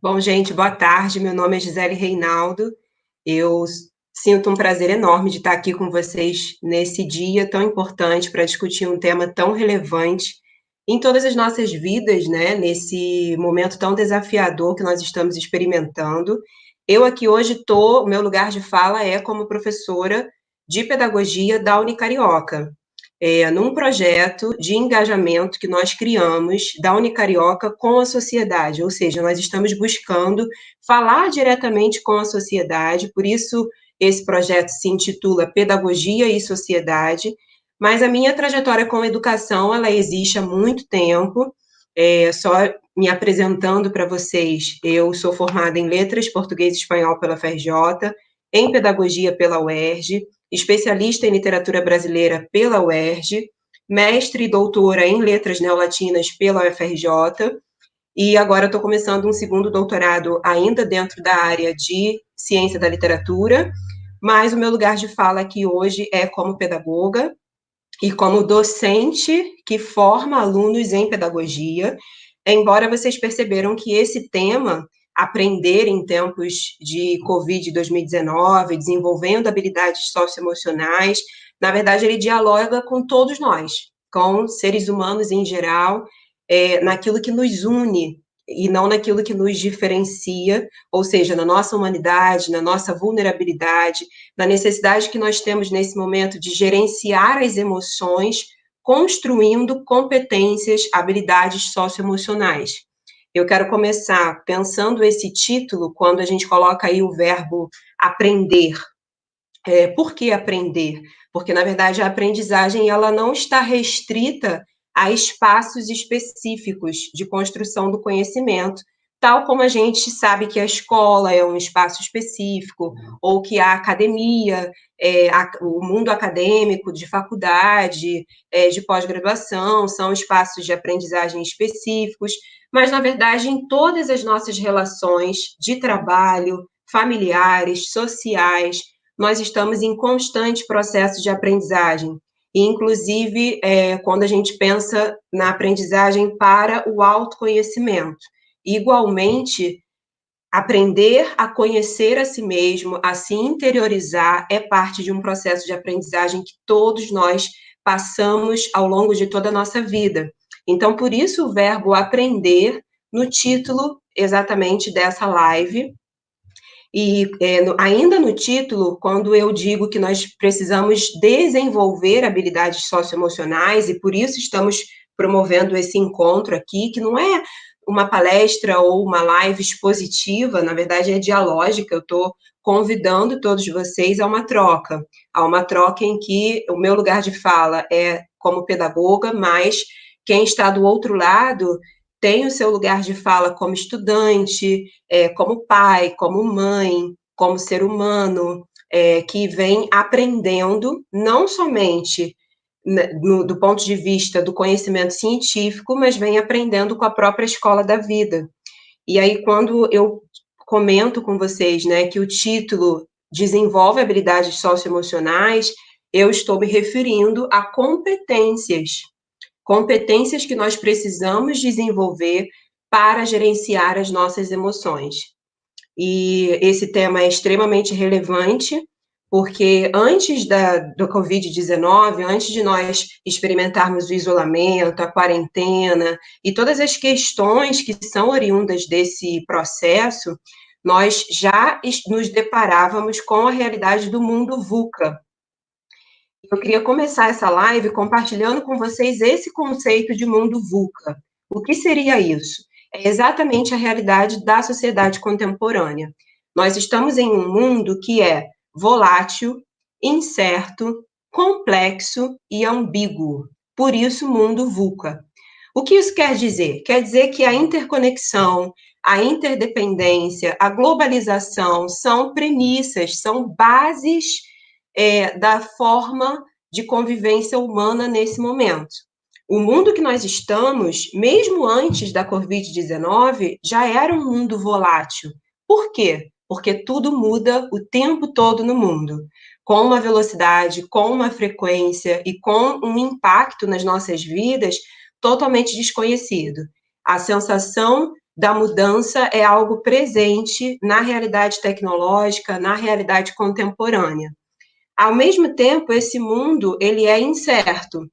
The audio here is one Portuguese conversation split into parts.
Bom, gente, boa tarde. Meu nome é Gisele Reinaldo. Eu sinto um prazer enorme de estar aqui com vocês nesse dia tão importante para discutir um tema tão relevante em todas as nossas vidas, né? Nesse momento tão desafiador que nós estamos experimentando. Eu aqui hoje o meu lugar de fala é como professora de pedagogia da Unicarioca, num projeto de engajamento que nós criamos da Unicarioca com a sociedade, ou seja, nós estamos buscando falar diretamente com a sociedade, por isso esse projeto se intitula Pedagogia e Sociedade, mas a minha trajetória com a educação, ela existe há muito tempo, só me apresentando para vocês, eu sou formada em Letras, Português e Espanhol pela FRJ, em Pedagogia pela UERJ, especialista em literatura brasileira pela UERJ, mestre e doutora em letras neolatinas pela UFRJ, e agora estou começando um segundo doutorado ainda dentro da área de ciência da literatura, mas o meu lugar de fala aqui hoje é como pedagoga e como docente que forma alunos em pedagogia, embora vocês perceberam que esse tema, aprender em tempos de Covid 2019, desenvolvendo habilidades socioemocionais, na verdade ele dialoga com todos nós, com seres humanos em geral, naquilo que nos une e não naquilo que nos diferencia, ou seja, na nossa humanidade, na nossa vulnerabilidade, na necessidade que nós temos nesse momento de gerenciar as emoções, construindo competências, habilidades socioemocionais. Eu quero começar pensando esse título quando a gente coloca aí o verbo aprender. Por que aprender? Porque, na verdade, a aprendizagem ela não está restrita a espaços específicos de construção do conhecimento, tal como a gente sabe que a escola é um espaço específico, ou que a academia, o mundo acadêmico de faculdade, de pós-graduação, são espaços de aprendizagem específicos, mas, na verdade, em todas as nossas relações de trabalho, familiares, sociais, nós estamos em constante processo de aprendizagem. E, inclusive, quando a gente pensa na aprendizagem para o autoconhecimento. Igualmente, aprender a conhecer a si mesmo, a se interiorizar, é parte de um processo de aprendizagem que todos nós passamos ao longo de toda a nossa vida. Então, por isso, o verbo aprender no título exatamente dessa live, e ainda no título, quando eu digo que nós precisamos desenvolver habilidades socioemocionais, e por isso estamos promovendo esse encontro aqui, que não é uma palestra ou uma live expositiva, na verdade é dialógica, eu estou convidando todos vocês a uma troca em que o meu lugar de fala é como pedagoga, mas quem está do outro lado tem o seu lugar de fala como estudante, como pai, como mãe, como ser humano, que vem aprendendo, não somente do ponto de vista do conhecimento científico, mas vem aprendendo com a própria escola da vida. E aí, quando eu comento com vocês, né, que o título desenvolve habilidades socioemocionais, eu estou me referindo a competências que nós precisamos desenvolver para gerenciar as nossas emoções. E esse tema é extremamente relevante, porque antes do Covid-19, antes de nós experimentarmos o isolamento, a quarentena e todas as questões que são oriundas desse processo, nós já nos deparávamos com a realidade do mundo VUCA. Eu queria começar essa live compartilhando com vocês esse conceito de mundo VUCA. O que seria isso? É exatamente a realidade da sociedade contemporânea. Nós estamos em um mundo que é volátil, incerto, complexo e ambíguo. Por isso, mundo VUCA. O que isso quer dizer? Quer dizer que a interconexão, a interdependência, a globalização são premissas, são bases da forma de convivência humana nesse momento. O mundo que nós estamos, mesmo antes da Covid-19, já era um mundo volátil. Por quê? Porque tudo muda o tempo todo no mundo, com uma velocidade, com uma frequência e com um impacto nas nossas vidas totalmente desconhecido. A sensação da mudança é algo presente na realidade tecnológica, na realidade contemporânea. Ao mesmo tempo, esse mundo ele é incerto.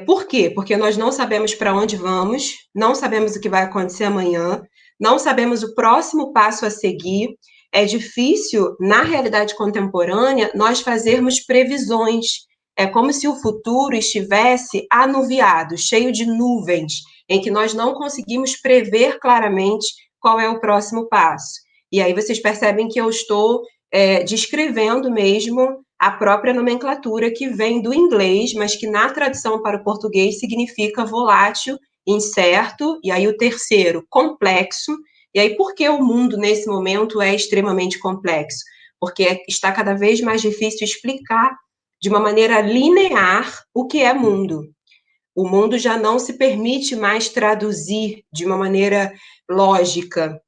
Por quê? Porque nós não sabemos para onde vamos, não sabemos o que vai acontecer amanhã, não sabemos o próximo passo a seguir. É difícil, na realidade contemporânea, nós fazermos previsões. É como se o futuro estivesse anuviado, cheio de nuvens, em que nós não conseguimos prever claramente qual é o próximo passo. E aí vocês percebem que eu estou descrevendo mesmo a própria nomenclatura que vem do inglês, mas que na tradução para o português significa volátil, incerto, e aí o terceiro, complexo. E aí por que o mundo nesse momento é extremamente complexo? Porque está cada vez mais difícil explicar de uma maneira linear o que é mundo. O mundo já não se permite mais traduzir de uma maneira lógica.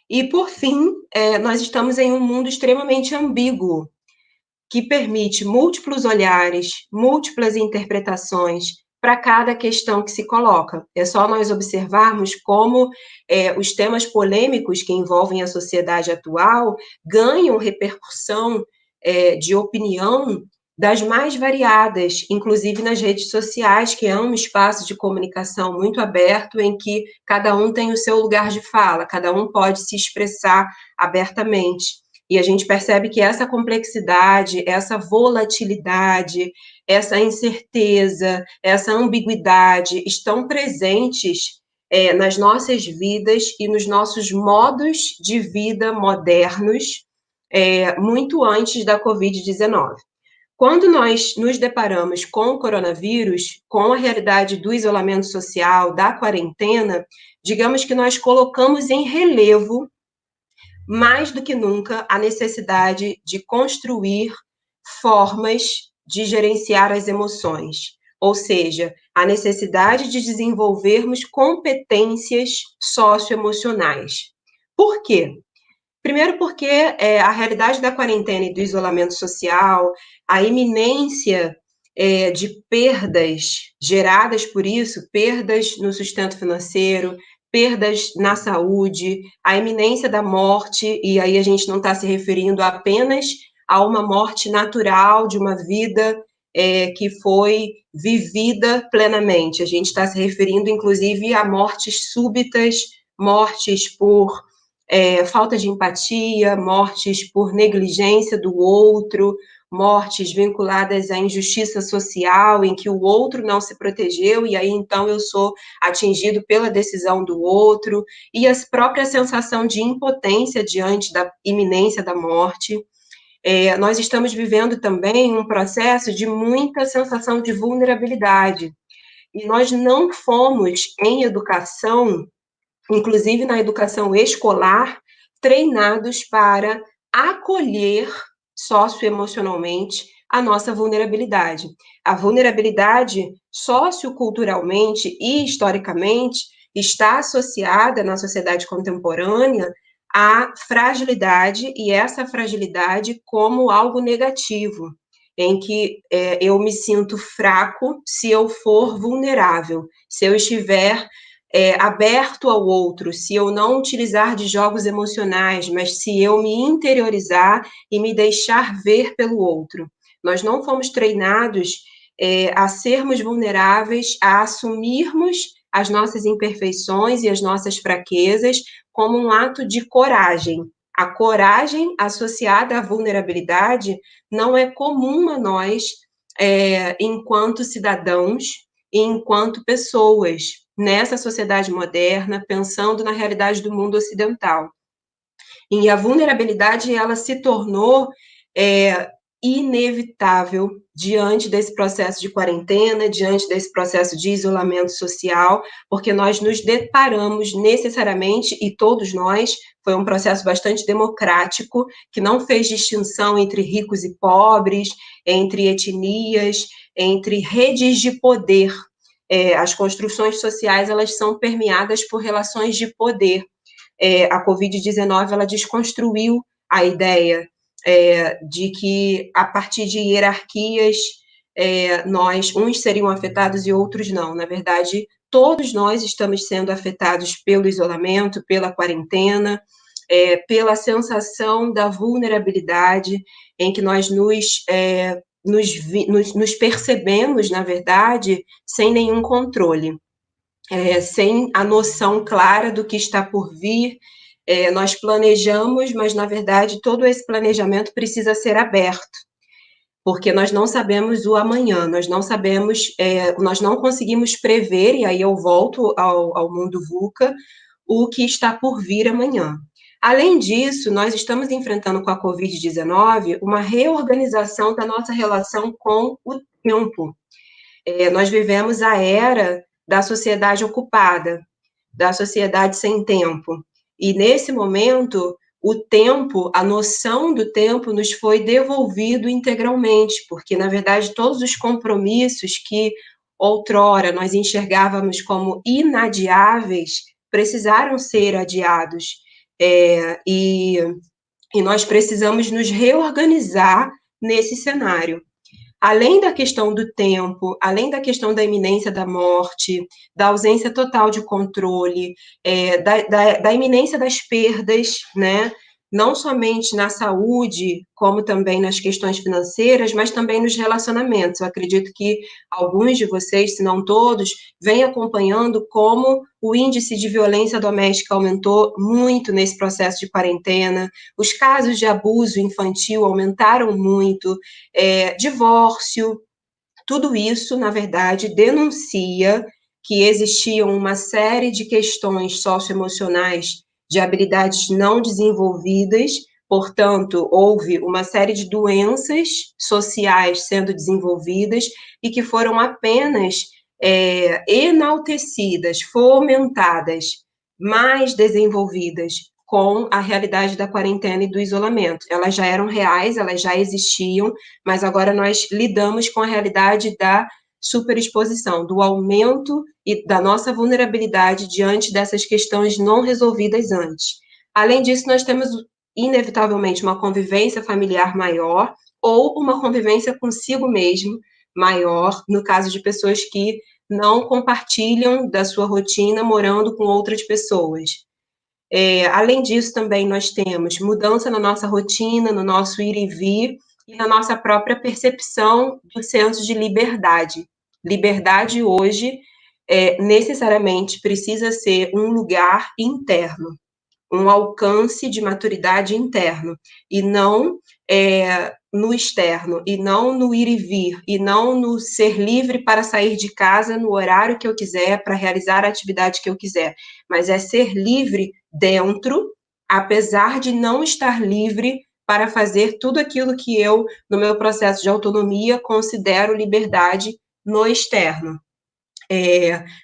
E, por fim, nós estamos em um mundo extremamente ambíguo, que permite múltiplos olhares, múltiplas interpretações para cada questão que se coloca. É só nós observarmos como os temas polêmicos que envolvem a sociedade atual ganham repercussão de opinião das mais variadas, inclusive nas redes sociais, que é um espaço de comunicação muito aberto, em que cada um tem o seu lugar de fala, cada um pode se expressar abertamente. E a gente percebe que essa complexidade, essa volatilidade, essa incerteza, essa ambiguidade estão presentes nas nossas vidas e nos nossos modos de vida modernos, muito antes da Covid-19. Quando nós nos deparamos com o coronavírus, com a realidade do isolamento social, da quarentena, digamos que nós colocamos em relevo mais do que nunca, a necessidade de construir formas de gerenciar as emoções, ou seja, a necessidade de desenvolvermos competências socioemocionais. Por quê? Primeiro porque a realidade da quarentena e do isolamento social, a iminência de perdas geradas por isso, perdas no sustento financeiro, perdas na saúde, a iminência da morte, e aí a gente não está se referindo apenas a uma morte natural de uma vida que foi vivida plenamente. A gente está se referindo, inclusive, a mortes súbitas, mortes por falta de empatia, mortes por negligência do outro, mortes vinculadas à injustiça social, em que o outro não se protegeu, e aí então eu sou atingido pela decisão do outro, e a própria sensação de impotência diante da iminência da morte. Nós estamos vivendo também um processo de muita sensação de vulnerabilidade, e nós não fomos, em educação, inclusive na educação escolar, treinados para acolher socioemocionalmente a nossa vulnerabilidade. A vulnerabilidade, socioculturalmente e historicamente, está associada na sociedade contemporânea à fragilidade, e essa fragilidade como algo negativo, em que eu me sinto fraco se eu for vulnerável, se eu estiver aberto ao outro, se eu não utilizar de jogos emocionais, mas se eu me interiorizar e me deixar ver pelo outro. Nós não fomos treinados a sermos vulneráveis, a assumirmos as nossas imperfeições e as nossas fraquezas como um ato de coragem. A coragem associada à vulnerabilidade não é comum a nós, enquanto cidadãos e enquanto pessoas nessa sociedade moderna, pensando na realidade do mundo ocidental. E a vulnerabilidade, ela se tornou inevitável diante desse processo de quarentena, diante desse processo de isolamento social, porque nós nos deparamos necessariamente, e todos nós, foi um processo bastante democrático, que não fez distinção entre ricos e pobres, entre etnias, entre redes de poder. As construções sociais, elas são permeadas por relações de poder. A Covid-19, ela desconstruiu a ideia de que, a partir de hierarquias, uns seriam afetados e outros não. Na verdade, todos nós estamos sendo afetados pelo isolamento, pela quarentena, pela sensação da vulnerabilidade, em que nós nos percebemos, na verdade, sem nenhum controle, sem a noção clara do que está por vir. Nós planejamos, mas, na verdade, todo esse planejamento precisa ser aberto, porque nós não sabemos o amanhã, nós não sabemos, nós não conseguimos prever, e aí eu volto ao mundo VUCA, o que está por vir amanhã. Além disso, nós estamos enfrentando com a Covid-19 uma reorganização da nossa relação com o tempo. Nós vivemos a era da sociedade ocupada, da sociedade sem tempo. E nesse momento, o tempo, a noção do tempo nos foi devolvido integralmente, porque, na verdade, todos os compromissos que outrora nós enxergávamos como inadiáveis precisaram ser adiados. E nós precisamos nos reorganizar nesse cenário. Além da questão do tempo, além da questão da iminência da morte, da ausência total de controle, da iminência das perdas, né? Não somente na saúde, como também nas questões financeiras, mas também nos relacionamentos. Eu acredito que alguns de vocês, se não todos, vêm acompanhando como o índice de violência doméstica aumentou muito nesse processo de quarentena, os casos de abuso infantil aumentaram muito, divórcio, tudo isso, na verdade, denuncia que existiam uma série de questões socioemocionais de habilidades não desenvolvidas, portanto, houve uma série de doenças sociais sendo desenvolvidas e que foram apenas enaltecidas, fomentadas, mais desenvolvidas com a realidade da quarentena e do isolamento. Elas já eram reais, elas já existiam, mas agora nós lidamos com a realidade da superexposição, do aumento e da nossa vulnerabilidade diante dessas questões não resolvidas antes. Além disso, nós temos, inevitavelmente, uma convivência familiar maior ou uma convivência consigo mesmo maior, no caso de pessoas que não compartilham da sua rotina morando com outras pessoas. Além disso, também nós temos mudança na nossa rotina, no nosso ir e vir, e na nossa própria percepção do senso de liberdade. Liberdade hoje necessariamente precisa ser um lugar interno, um alcance de maturidade interno, e não no externo, e não no ir e vir, e não no ser livre para sair de casa no horário que eu quiser, para realizar a atividade que eu quiser, mas é ser livre dentro, apesar de não estar livre para fazer tudo aquilo que eu, no meu processo de autonomia, considero liberdade no externo.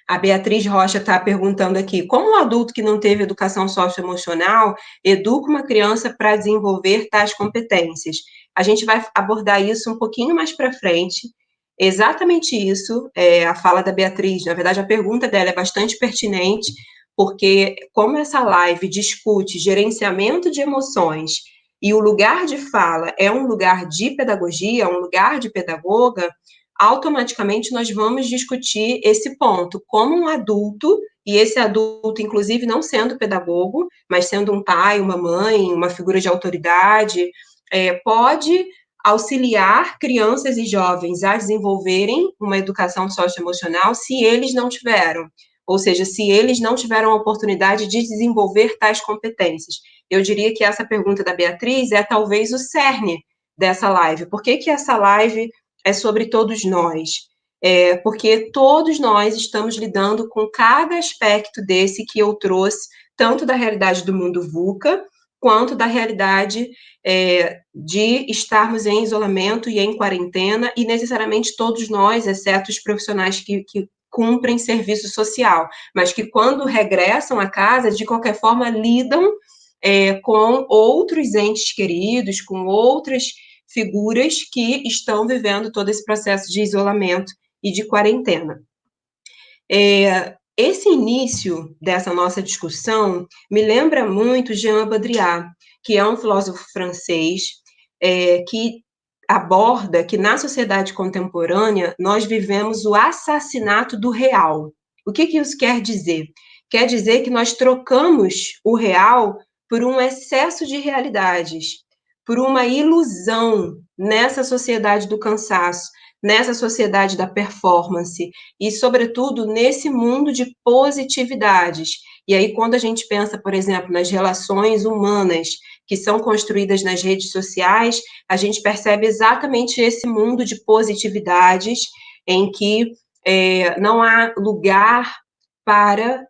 A Beatriz Rocha está perguntando aqui, como um adulto que não teve educação socioemocional educa uma criança para desenvolver tais competências? A gente vai abordar isso um pouquinho mais para frente, exatamente isso, a fala da Beatriz, na verdade a pergunta dela é bastante pertinente, porque como essa live discute gerenciamento de emoções e o lugar de fala é um lugar de pedagogia, um lugar de pedagoga, automaticamente nós vamos discutir esse ponto, como um adulto, e esse adulto, inclusive, não sendo pedagogo, mas sendo um pai, uma mãe, uma figura de autoridade, pode auxiliar crianças e jovens a desenvolverem uma educação socioemocional se eles não tiveram, ou seja, se eles não tiveram a oportunidade de desenvolver tais competências. Eu diria que essa pergunta da Beatriz é talvez o cerne dessa live. Por que que essa live é sobre todos nós? Porque todos nós estamos lidando com cada aspecto desse que eu trouxe, tanto da realidade do mundo VUCA, quanto da realidade de estarmos em isolamento e em quarentena, e necessariamente todos nós, exceto os profissionais que cumprem serviço social, mas que quando regressam a casa, de qualquer forma, lidam com outros entes queridos, com outras figuras que estão vivendo todo esse processo de isolamento e de quarentena. Esse início dessa nossa discussão me lembra muito Jean Baudrillard, que é um filósofo francês que aborda que na sociedade contemporânea nós vivemos o assassinato do real. O que isso quer dizer? Quer dizer que nós trocamos o real por um excesso de realidades, por uma ilusão nessa sociedade do cansaço, nessa sociedade da performance e, sobretudo, nesse mundo de positividades. E aí, quando a gente pensa, por exemplo, nas relações humanas que são construídas nas redes sociais, a gente percebe exatamente esse mundo de positividades em que não há lugar para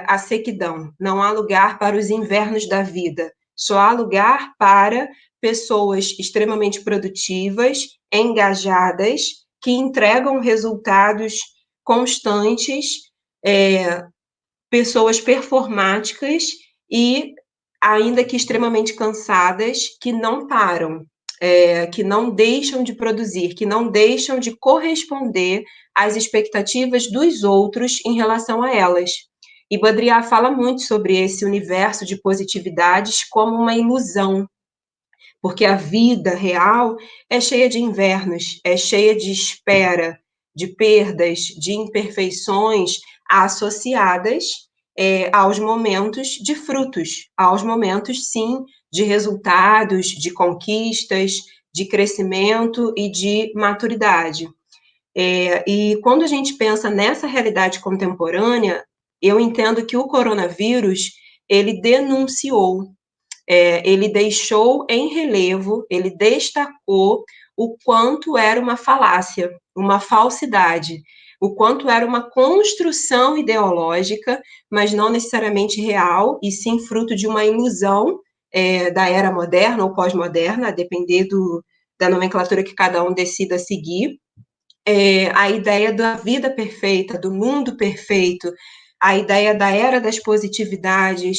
a sequidão, não há lugar para os invernos da vida, só há lugar para pessoas extremamente produtivas, engajadas, que entregam resultados constantes, pessoas performáticas e, ainda que extremamente cansadas, que não param, que não deixam de produzir, que não deixam de corresponder às expectativas dos outros em relação a elas. E Baudrillard fala muito sobre esse universo de positividades como uma ilusão, porque a vida real é cheia de invernos, é cheia de espera, de perdas, de imperfeições associadas aos momentos de frutos, aos momentos, sim, de resultados, de conquistas, de crescimento e de maturidade. E quando a gente pensa nessa realidade contemporânea, eu entendo que o coronavírus, ele denunciou, ele deixou em relevo, ele destacou o quanto era uma falácia, uma falsidade, o quanto era uma construção ideológica, mas não necessariamente real, e sim fruto de uma ilusão da era moderna ou pós-moderna, a depender da nomenclatura que cada um decida seguir. A ideia da vida perfeita, do mundo perfeito, a ideia da era das positividades,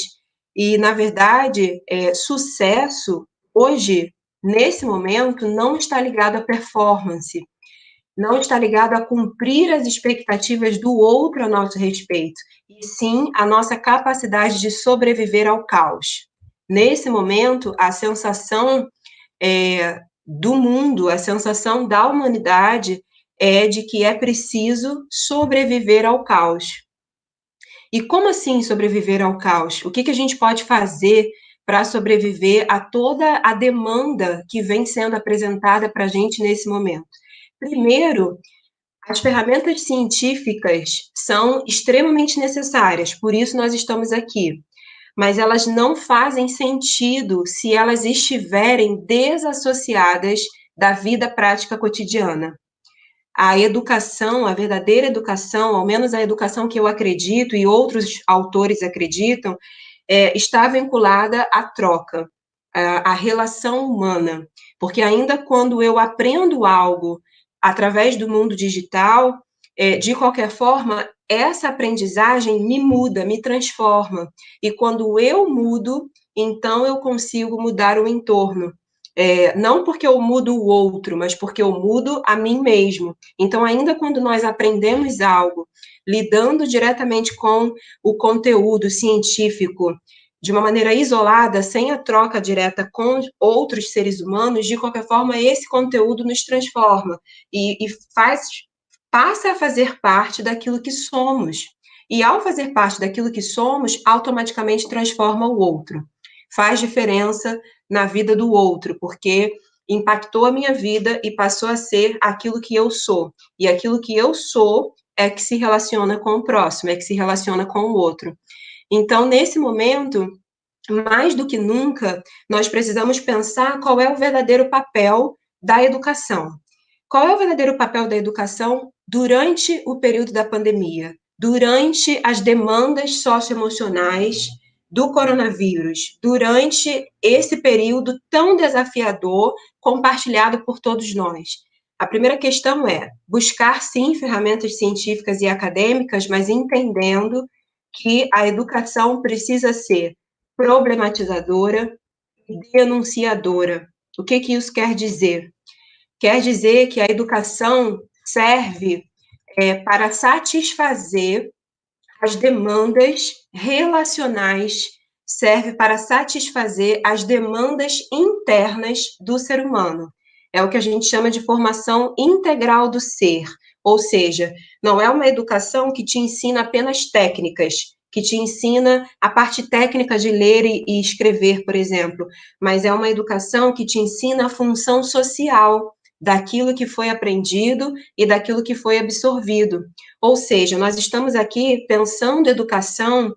e, na verdade, sucesso, hoje, nesse momento, não está ligado à performance, não está ligado a cumprir as expectativas do outro a nosso respeito, e sim a nossa capacidade de sobreviver ao caos. Nesse momento, a sensação do mundo, a sensação da humanidade é de que é preciso sobreviver ao caos. E como assim sobreviver ao caos? O que a gente pode fazer para sobreviver a toda a demanda que vem sendo apresentada para a gente nesse momento? Primeiro, as ferramentas científicas são extremamente necessárias, por isso nós estamos aqui. Mas elas não fazem sentido se elas estiverem desassociadas da vida prática cotidiana. A educação, a verdadeira educação, ao menos a educação que eu acredito e outros autores acreditam, está vinculada à troca, à relação humana. Porque ainda quando eu aprendo algo através do mundo digital, de qualquer forma, essa aprendizagem me muda, me transforma. E quando eu mudo, então eu consigo mudar o entorno. Não porque eu mudo o outro, mas porque eu mudo a mim mesmo. Então, ainda quando nós aprendemos algo, lidando diretamente com o conteúdo científico, de uma maneira isolada, sem a troca direta com outros seres humanos, de qualquer forma, esse conteúdo nos transforma e passa a fazer parte daquilo que somos. E ao fazer parte daquilo que somos, automaticamente transforma o outro. Faz diferença na vida do outro, porque impactou a minha vida e passou a ser aquilo que eu sou. E aquilo que eu sou é que se relaciona com o próximo, é que se relaciona com o outro. Então, nesse momento, mais do que nunca, nós precisamos pensar qual é o verdadeiro papel da educação. Qual é o verdadeiro papel da educação durante o período da pandemia, durante as demandas socioemocionais do coronavírus, durante esse período tão desafiador compartilhado por todos nós? A primeira questão é buscar, sim, ferramentas científicas e acadêmicas, mas entendendo que a educação precisa ser problematizadora e denunciadora. O que isso quer dizer? Quer dizer que a educação serve para satisfazer as demandas relacionais, serve para satisfazer as demandas internas do ser humano. É o que a gente chama de formação integral do ser, Ou seja, não é uma educação que te ensina apenas técnicas, que te ensina a parte técnica de ler e escrever, por exemplo, mas é uma educação que te ensina a função social daquilo que foi aprendido e daquilo que foi absorvido. Ou seja, nós estamos aqui pensando educação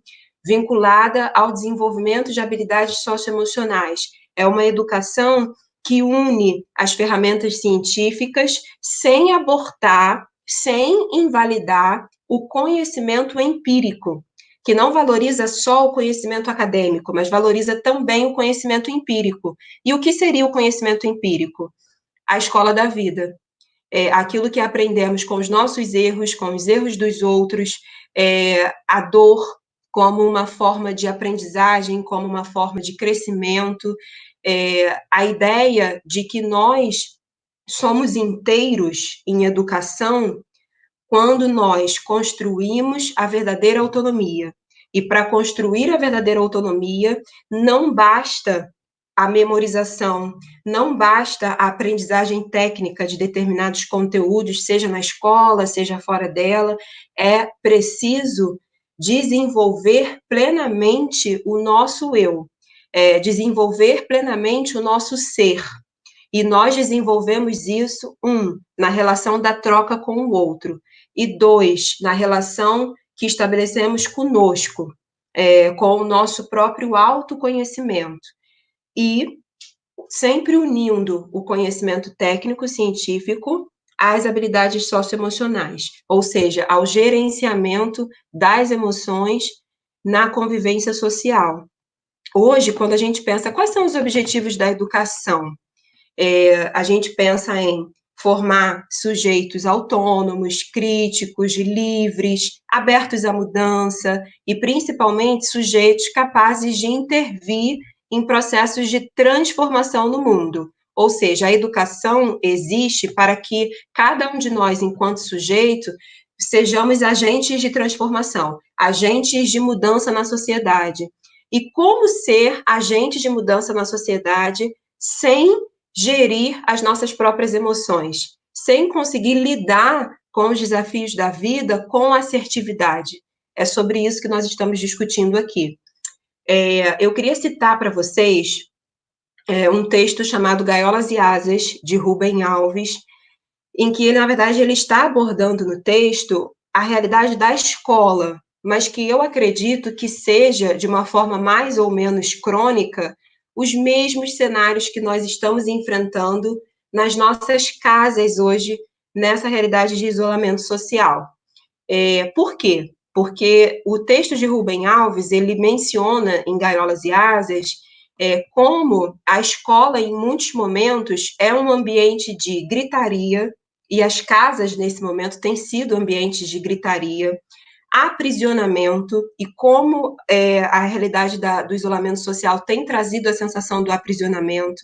vinculada ao desenvolvimento de habilidades socioemocionais. É uma educação que une as ferramentas científicas sem abortar, sem invalidar o conhecimento empírico, que não valoriza só o conhecimento acadêmico, mas valoriza também o conhecimento empírico. E o que seria o conhecimento empírico? A escola da vida. Aquilo que aprendemos com os nossos erros, com os erros dos outros, a dor como uma forma de aprendizagem, como uma forma de crescimento, a ideia de que nós somos inteiros em educação quando nós construímos a verdadeira autonomia. E para construir a verdadeira autonomia, não basta a memorização, não basta a aprendizagem técnica de determinados conteúdos, seja na escola, seja fora dela, é preciso desenvolver plenamente o nosso eu, desenvolver plenamente o nosso ser. E nós desenvolvemos isso, na relação da troca com o outro, e dois, na relação que estabelecemos conosco, com o nosso próprio autoconhecimento. E sempre unindo o conhecimento técnico-científico às habilidades socioemocionais, ou seja, ao gerenciamento das emoções na convivência social. Hoje, quando a gente pensa quais são os objetivos da educação, a gente pensa em formar sujeitos autônomos, críticos, livres, abertos à mudança e, principalmente, sujeitos capazes de intervir em processos de transformação no mundo. Ou seja, a educação existe para que cada um de nós, enquanto sujeito, sejamos agentes de transformação, agentes de mudança na sociedade. E como ser agentes de mudança na sociedade sem gerir as nossas próprias emoções, sem conseguir lidar com os desafios da vida com assertividade. É sobre isso que nós estamos discutindo aqui. Eu queria citar para vocês um texto chamado Gaiolas e Asas, de Rubem Alves, em que, na verdade, ele está abordando no texto a realidade da escola, mas que eu acredito que seja, de uma forma mais ou menos crônica, os mesmos cenários que nós estamos enfrentando nas nossas casas hoje, nessa realidade de isolamento social. Por quê? Porque o texto de Rubem Alves, ele menciona em Gaiolas e Asas, como a escola, em muitos momentos, é um ambiente de gritaria, e as casas, nesse momento, têm sido ambientes de gritaria, aprisionamento, e como a realidade do isolamento social tem trazido a sensação do aprisionamento.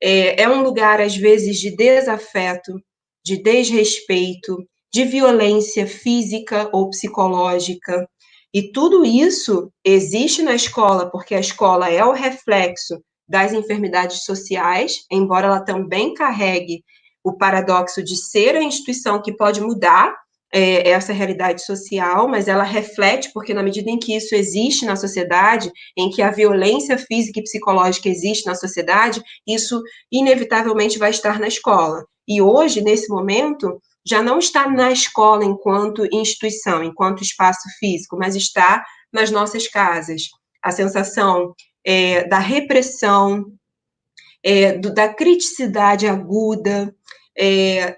É um lugar, às vezes, de desafeto, de desrespeito, de violência física ou psicológica. E tudo isso existe na escola, porque a escola é o reflexo das enfermidades sociais, embora ela também carregue o paradoxo de ser a instituição que pode mudar essa realidade social, mas ela reflete, porque na medida em que isso existe na sociedade, em que a violência física e psicológica existe na sociedade, isso inevitavelmente vai estar na escola. E hoje, nesse momento, já não está na escola enquanto instituição, enquanto espaço físico, mas está nas nossas casas. A sensação da repressão, da criticidade aguda,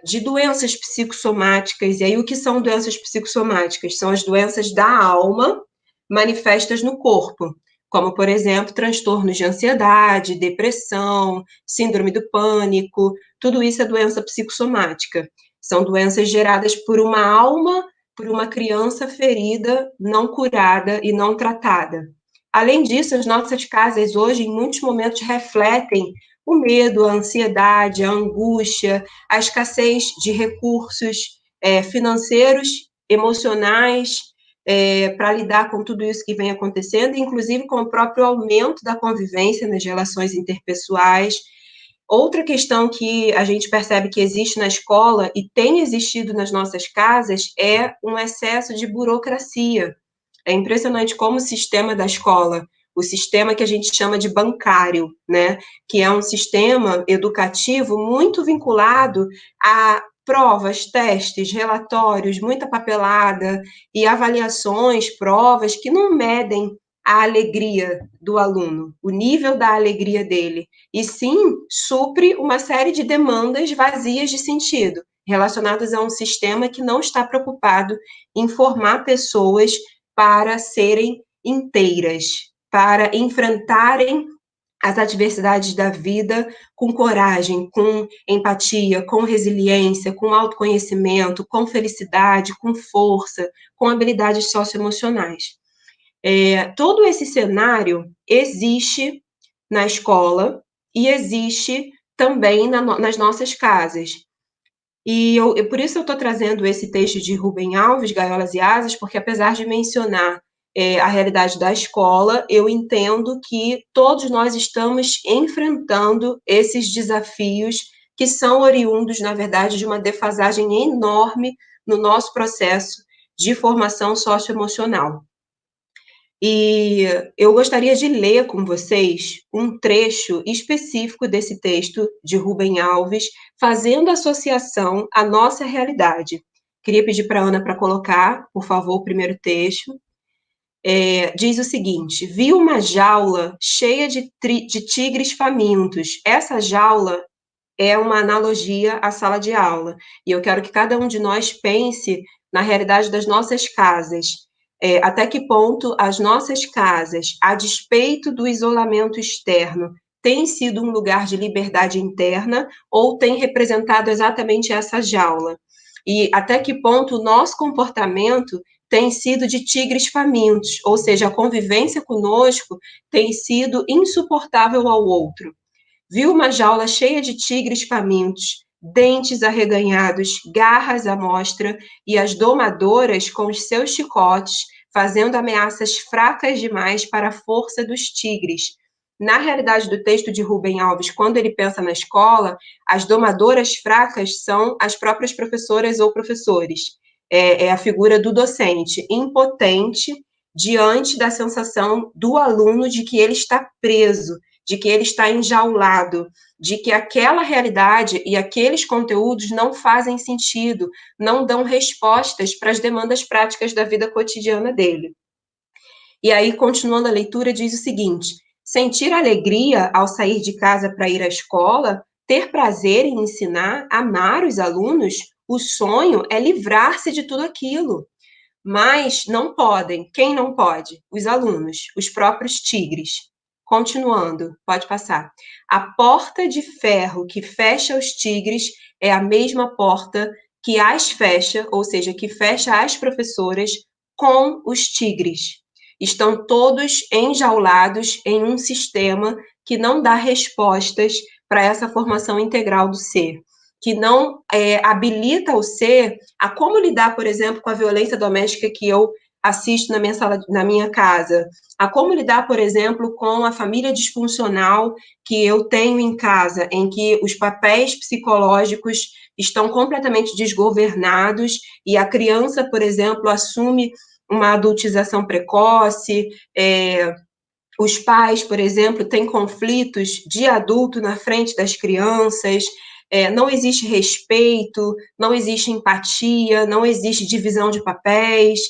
de doenças psicossomáticas. E aí, o que são doenças psicossomáticas? São as doenças da alma manifestas no corpo, como, por exemplo, transtornos de ansiedade, depressão, síndrome do pânico, tudo isso é doença psicossomática. São doenças geradas por uma alma, por uma criança ferida, não curada e não tratada. Além disso, as nossas casas hoje, em muitos momentos, refletem o medo, a ansiedade, a angústia, a escassez de recursos financeiros, emocionais, para lidar com tudo isso que vem acontecendo, inclusive com o próprio aumento da convivência nas relações interpessoais. Outra questão que a gente percebe que existe na escola e tem existido nas nossas casas é um excesso de burocracia. É impressionante como o sistema da escola, o sistema que a gente chama de bancário, né, que é um sistema educativo muito vinculado a provas, testes, relatórios, muita papelada e avaliações, provas que não medem a alegria do aluno, o nível da alegria dele, e sim supre uma série de demandas vazias de sentido, relacionadas a um sistema que não está preocupado em formar pessoas para serem inteiras, para enfrentarem as adversidades da vida com coragem, com empatia, com resiliência, com autoconhecimento, com felicidade, com força, com habilidades socioemocionais. Todo esse cenário existe na escola e existe também nas nossas casas. E por isso eu estou trazendo esse texto de Rubem Alves, Gaiolas e Asas, porque apesar de mencionar a realidade da escola, eu entendo que todos nós estamos enfrentando esses desafios que são oriundos, na verdade, de uma defasagem enorme no nosso processo de formação socioemocional. E eu gostaria de ler com vocês um trecho específico desse texto de Rubem Alves, fazendo associação à nossa realidade. Queria pedir para a Ana para colocar, por favor, o primeiro texto. Diz o seguinte: vi uma jaula cheia de tigres famintos. Essa jaula é uma analogia à sala de aula. E eu quero que cada um de nós pense na realidade das nossas casas. Até que ponto as nossas casas, a despeito do isolamento externo, têm sido um lugar de liberdade interna ou têm representado exatamente essa jaula? E até que ponto o nosso comportamento tem sido de tigres famintos, ou seja, a convivência conosco tem sido insuportável ao outro. Viu uma jaula cheia de tigres famintos, dentes arreganhados, garras à mostra, e as domadoras com os seus chicotes, fazendo ameaças fracas demais para a força dos tigres. Na realidade do texto de Rubem Alves, quando ele pensa na escola, as domadoras fracas são as próprias professoras ou professores. É a figura do docente, impotente diante da sensação do aluno de que ele está preso, de que ele está enjaulado, de que aquela realidade e aqueles conteúdos não fazem sentido, não dão respostas para as demandas práticas da vida cotidiana dele. E aí, continuando a leitura, diz o seguinte: sentir alegria ao sair de casa para ir à escola, ter prazer em ensinar, amar os alunos, o sonho é livrar-se de tudo aquilo. Mas não podem. Quem não pode? Os alunos, os próprios tigres. Continuando, pode passar. A porta de ferro que fecha os tigres é a mesma porta que as fecha, ou seja, que fecha as professoras com os tigres. Estão todos enjaulados em um sistema que não dá respostas para essa formação integral do ser, que não habilita o ser a como lidar, por exemplo, com a violência doméstica que eu assisto na minha sala, na minha casa, a como lidar, por exemplo, com a família disfuncional que eu tenho em casa, em que os papéis psicológicos estão completamente desgovernados e a criança, por exemplo, assume uma adultização precoce, os pais, por exemplo, têm conflitos de adulto na frente das crianças, não existe respeito, não existe empatia, não existe divisão de papéis.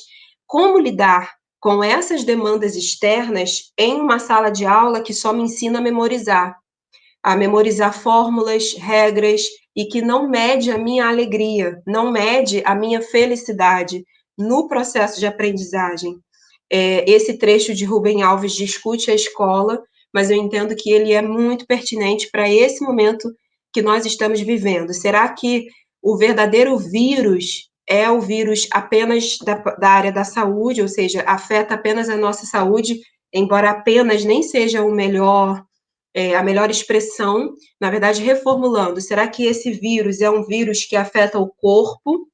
Como lidar com essas demandas externas em uma sala de aula que só me ensina a memorizar fórmulas, regras, e que não mede a minha alegria, não mede a minha felicidade no processo de aprendizagem? Esse trecho de Rubem Alves discute a escola, mas eu entendo que ele é muito pertinente para esse momento que nós estamos vivendo. Será que o verdadeiro vírus é o vírus apenas da área da saúde, ou seja, afeta apenas a nossa saúde, embora apenas nem seja a melhor expressão? Na verdade, reformulando, será que esse vírus é um vírus que afeta o corpo,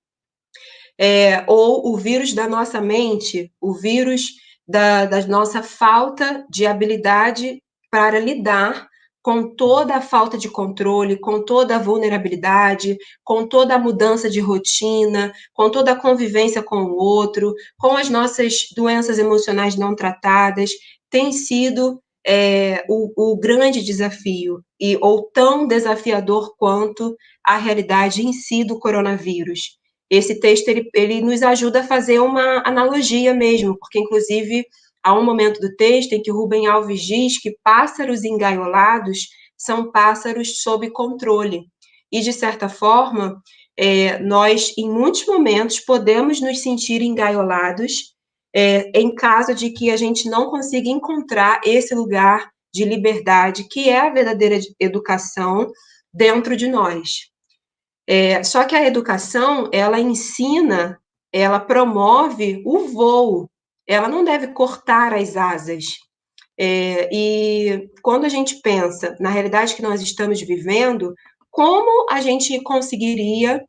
ou o vírus da nossa mente, o vírus da nossa falta de habilidade para lidar com toda a falta de controle, com toda a vulnerabilidade, com toda a mudança de rotina, com toda a convivência com o outro, com as nossas doenças emocionais não tratadas, tem sido o grande desafio, ou tão desafiador quanto a realidade em si do coronavírus. Esse texto ele nos ajuda a fazer uma analogia mesmo, porque, inclusive, há um momento do texto em que Rubem Alves diz que pássaros engaiolados são pássaros sob controle. E, de certa forma, nós, em muitos momentos, podemos nos sentir engaiolados em caso de que a gente não consiga encontrar esse lugar de liberdade, que é a verdadeira educação dentro de nós. Só que a educação, ela ensina, ela promove o voo, ela não deve cortar as asas. E quando a gente pensa na realidade que nós estamos vivendo, como a gente conseguiria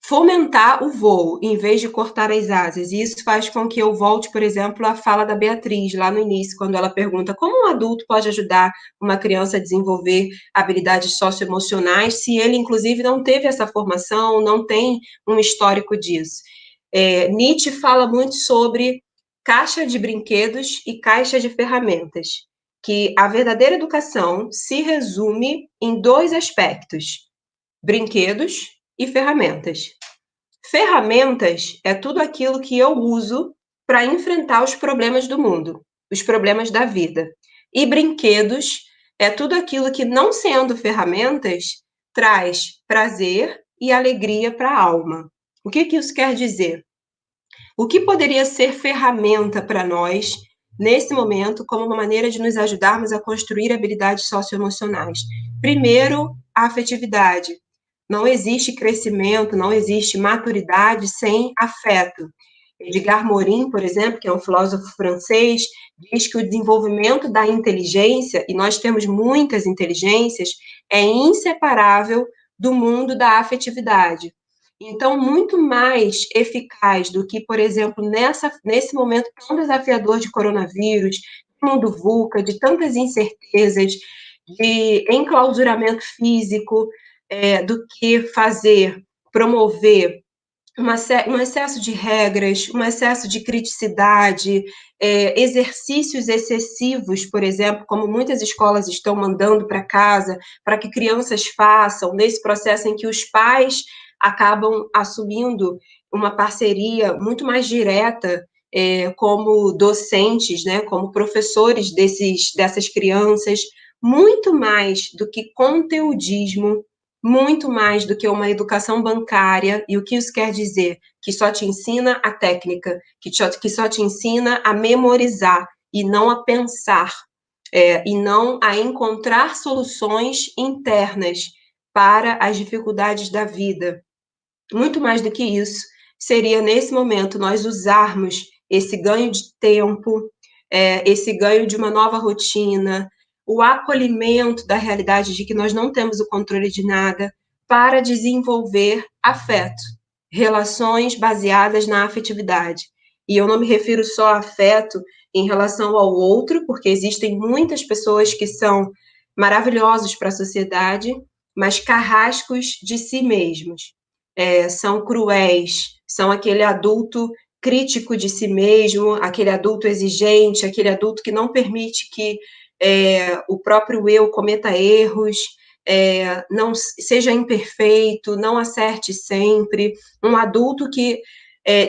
fomentar o voo, em vez de cortar as asas? E isso faz com que eu volte, por exemplo, à fala da Beatriz, lá no início, quando ela pergunta como um adulto pode ajudar uma criança a desenvolver habilidades socioemocionais, se ele, inclusive, não teve essa formação, não tem um histórico disso. Nietzsche fala muito sobre caixa de brinquedos e caixa de ferramentas, que a verdadeira educação se resume em dois aspectos: brinquedos e ferramentas. Ferramentas é tudo aquilo que eu uso para enfrentar os problemas do mundo, os problemas da vida. E brinquedos é tudo aquilo que, não sendo ferramentas, traz prazer e alegria para a alma. O que isso quer dizer? O que poderia ser ferramenta para nós, nesse momento, como uma maneira de nos ajudarmos a construir habilidades socioemocionais? Primeiro, a afetividade. Não existe crescimento, não existe maturidade sem afeto. Edgar Morin, por exemplo, que é um filósofo francês, diz que o desenvolvimento da inteligência, e nós temos muitas inteligências, é inseparável do mundo da afetividade. Então, muito mais eficaz do que, por exemplo, nesse momento tão desafiador de coronavírus, de mundo VUCA, de tantas incertezas, de enclausuramento físico, do que promover um excesso de regras, um excesso de criticidade, exercícios excessivos, por exemplo, como muitas escolas estão mandando para casa, para que crianças façam, nesse processo em que os pais acabam assumindo uma parceria muito mais direta como docentes, né, como professores dessas crianças, muito mais do que conteudismo, muito mais do que uma educação bancária. E o que isso quer dizer? Que só te ensina a técnica, que só te ensina a memorizar e não a pensar, e não a encontrar soluções internas para as dificuldades da vida. Muito mais do que isso, seria, nesse momento, nós usarmos esse ganho de tempo, esse ganho de uma nova rotina, o acolhimento da realidade de que nós não temos o controle de nada, para desenvolver afeto, relações baseadas na afetividade. E eu não me refiro só a afeto em relação ao outro, porque existem muitas pessoas que são maravilhosos para a sociedade, mas carrascos de si mesmos. São cruéis, são aquele adulto crítico de si mesmo, aquele adulto exigente, aquele adulto que não permite que o próprio eu cometa erros, não seja imperfeito, não acerte sempre, um adulto que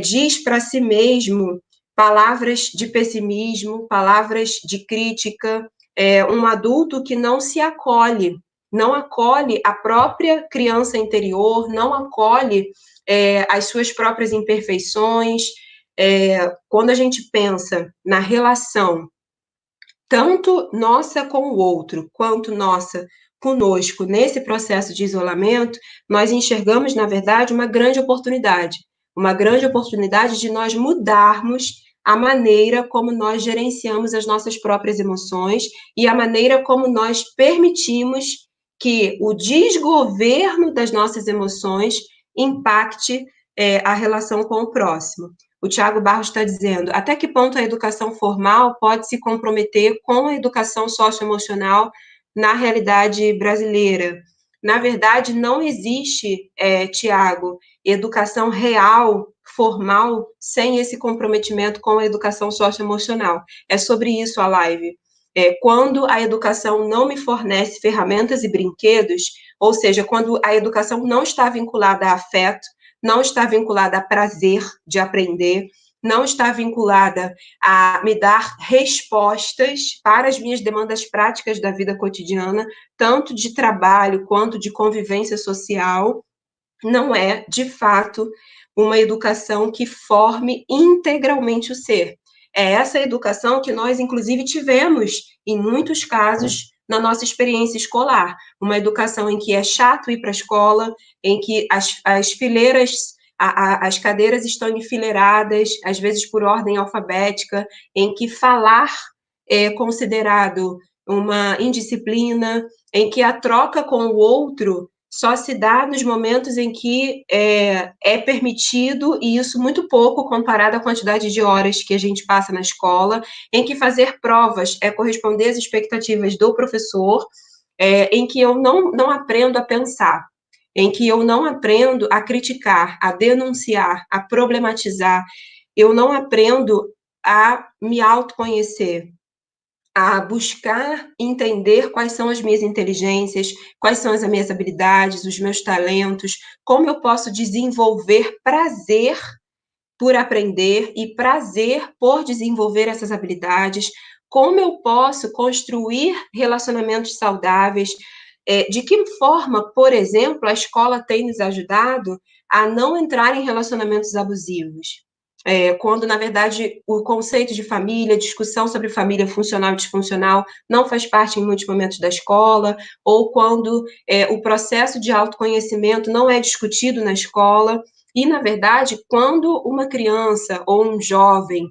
diz para si mesmo palavras de pessimismo, palavras de crítica, um adulto que não se acolhe, não acolhe a própria criança interior, não acolhe as suas próprias imperfeições. Quando a gente pensa na relação tanto nossa com o outro, quanto nossa conosco nesse processo de isolamento, nós enxergamos, na verdade, uma grande oportunidade de nós mudarmos a maneira como nós gerenciamos as nossas próprias emoções e a maneira como nós permitimos que o desgoverno das nossas emoções impacte a relação com o próximo. O Tiago Barros está dizendo: até que ponto a educação formal pode se comprometer com a educação socioemocional na realidade brasileira. Na verdade, não existe, Tiago, educação real, formal, sem esse comprometimento com a educação socioemocional. É sobre isso a live. Quando a educação não me fornece ferramentas e brinquedos, ou seja, quando a educação não está vinculada a afeto, não está vinculada a prazer de aprender, não está vinculada a me dar respostas para as minhas demandas práticas da vida cotidiana, tanto de trabalho quanto de convivência social, não é, de fato, uma educação que forme integralmente o ser. É essa educação que nós, inclusive, tivemos, em muitos casos, na nossa experiência escolar. Uma educação em que é chato ir para a escola, em que as fileiras, as cadeiras estão enfileiradas, às vezes por ordem alfabética, em que falar é considerado uma indisciplina, em que a troca com o outro só se dá nos momentos em que é permitido, e isso muito pouco comparado à quantidade de horas que a gente passa na escola, em que fazer provas é corresponder às expectativas do professor, em que eu não aprendo a pensar, em que eu não aprendo a criticar, a denunciar, a problematizar, eu não aprendo a me autoconhecer, a buscar entender quais são as minhas inteligências, quais são as minhas habilidades, os meus talentos, como eu posso desenvolver prazer por aprender e prazer por desenvolver essas habilidades, como eu posso construir relacionamentos saudáveis, de que forma, por exemplo, a escola tem nos ajudado a não entrar em relacionamentos abusivos. Quando, na verdade, o conceito de família, discussão sobre família funcional e disfuncional não faz parte em muitos momentos da escola, ou quando o processo de autoconhecimento não é discutido na escola. E, na verdade, quando uma criança ou um jovem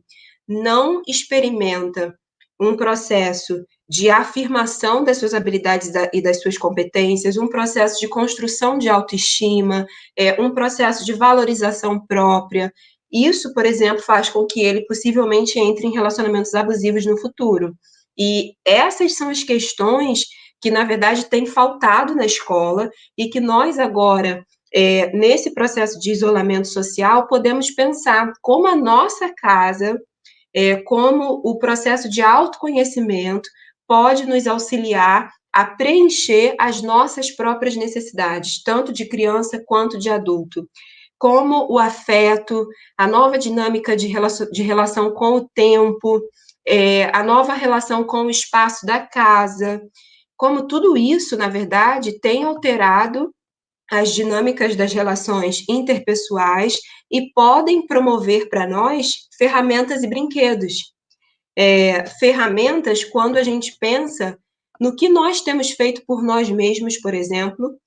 não experimenta um processo de afirmação das suas habilidades e das suas competências, um processo de construção de autoestima, um processo de valorização própria, isso, por exemplo, faz com que ele possivelmente entre em relacionamentos abusivos no futuro. E essas são as questões que, na verdade, têm faltado na escola e que nós agora, nesse processo de isolamento social, podemos pensar como a nossa casa, como o processo de autoconhecimento pode nos auxiliar a preencher as nossas próprias necessidades, tanto de criança quanto de adulto. Como o afeto, a nova dinâmica de relação com o tempo, a nova relação com o espaço da casa, como tudo isso, na verdade, tem alterado as dinâmicas das relações interpessoais e podem promover para nós ferramentas e brinquedos. Ferramentas quando a gente pensa no que nós temos feito por nós mesmos, por exemplo,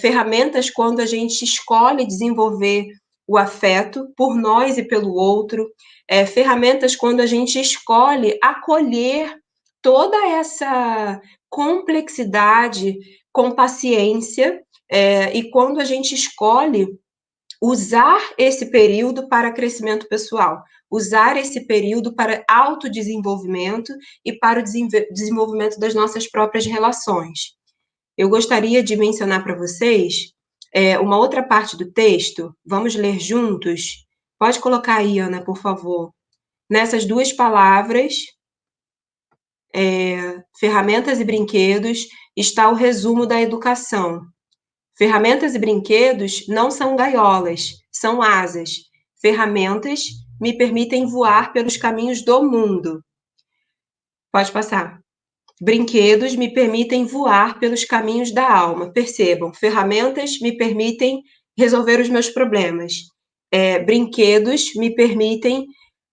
ferramentas quando a gente escolhe desenvolver o afeto por nós e pelo outro, ferramentas quando a gente escolhe acolher toda essa complexidade com paciência, e quando a gente escolhe usar esse período para crescimento pessoal, usar esse período para autodesenvolvimento e para o desenvolvimento das nossas próprias relações. Eu gostaria de mencionar para vocês uma outra parte do texto, vamos ler juntos? Pode colocar aí, Ana, por favor. Nessas duas palavras, ferramentas e brinquedos, está o resumo da educação. Ferramentas e brinquedos não são gaiolas, são asas. Ferramentas me permitem voar pelos caminhos do mundo. Pode passar. Brinquedos me permitem voar pelos caminhos da alma. Percebam, ferramentas me permitem resolver os meus problemas. Brinquedos me permitem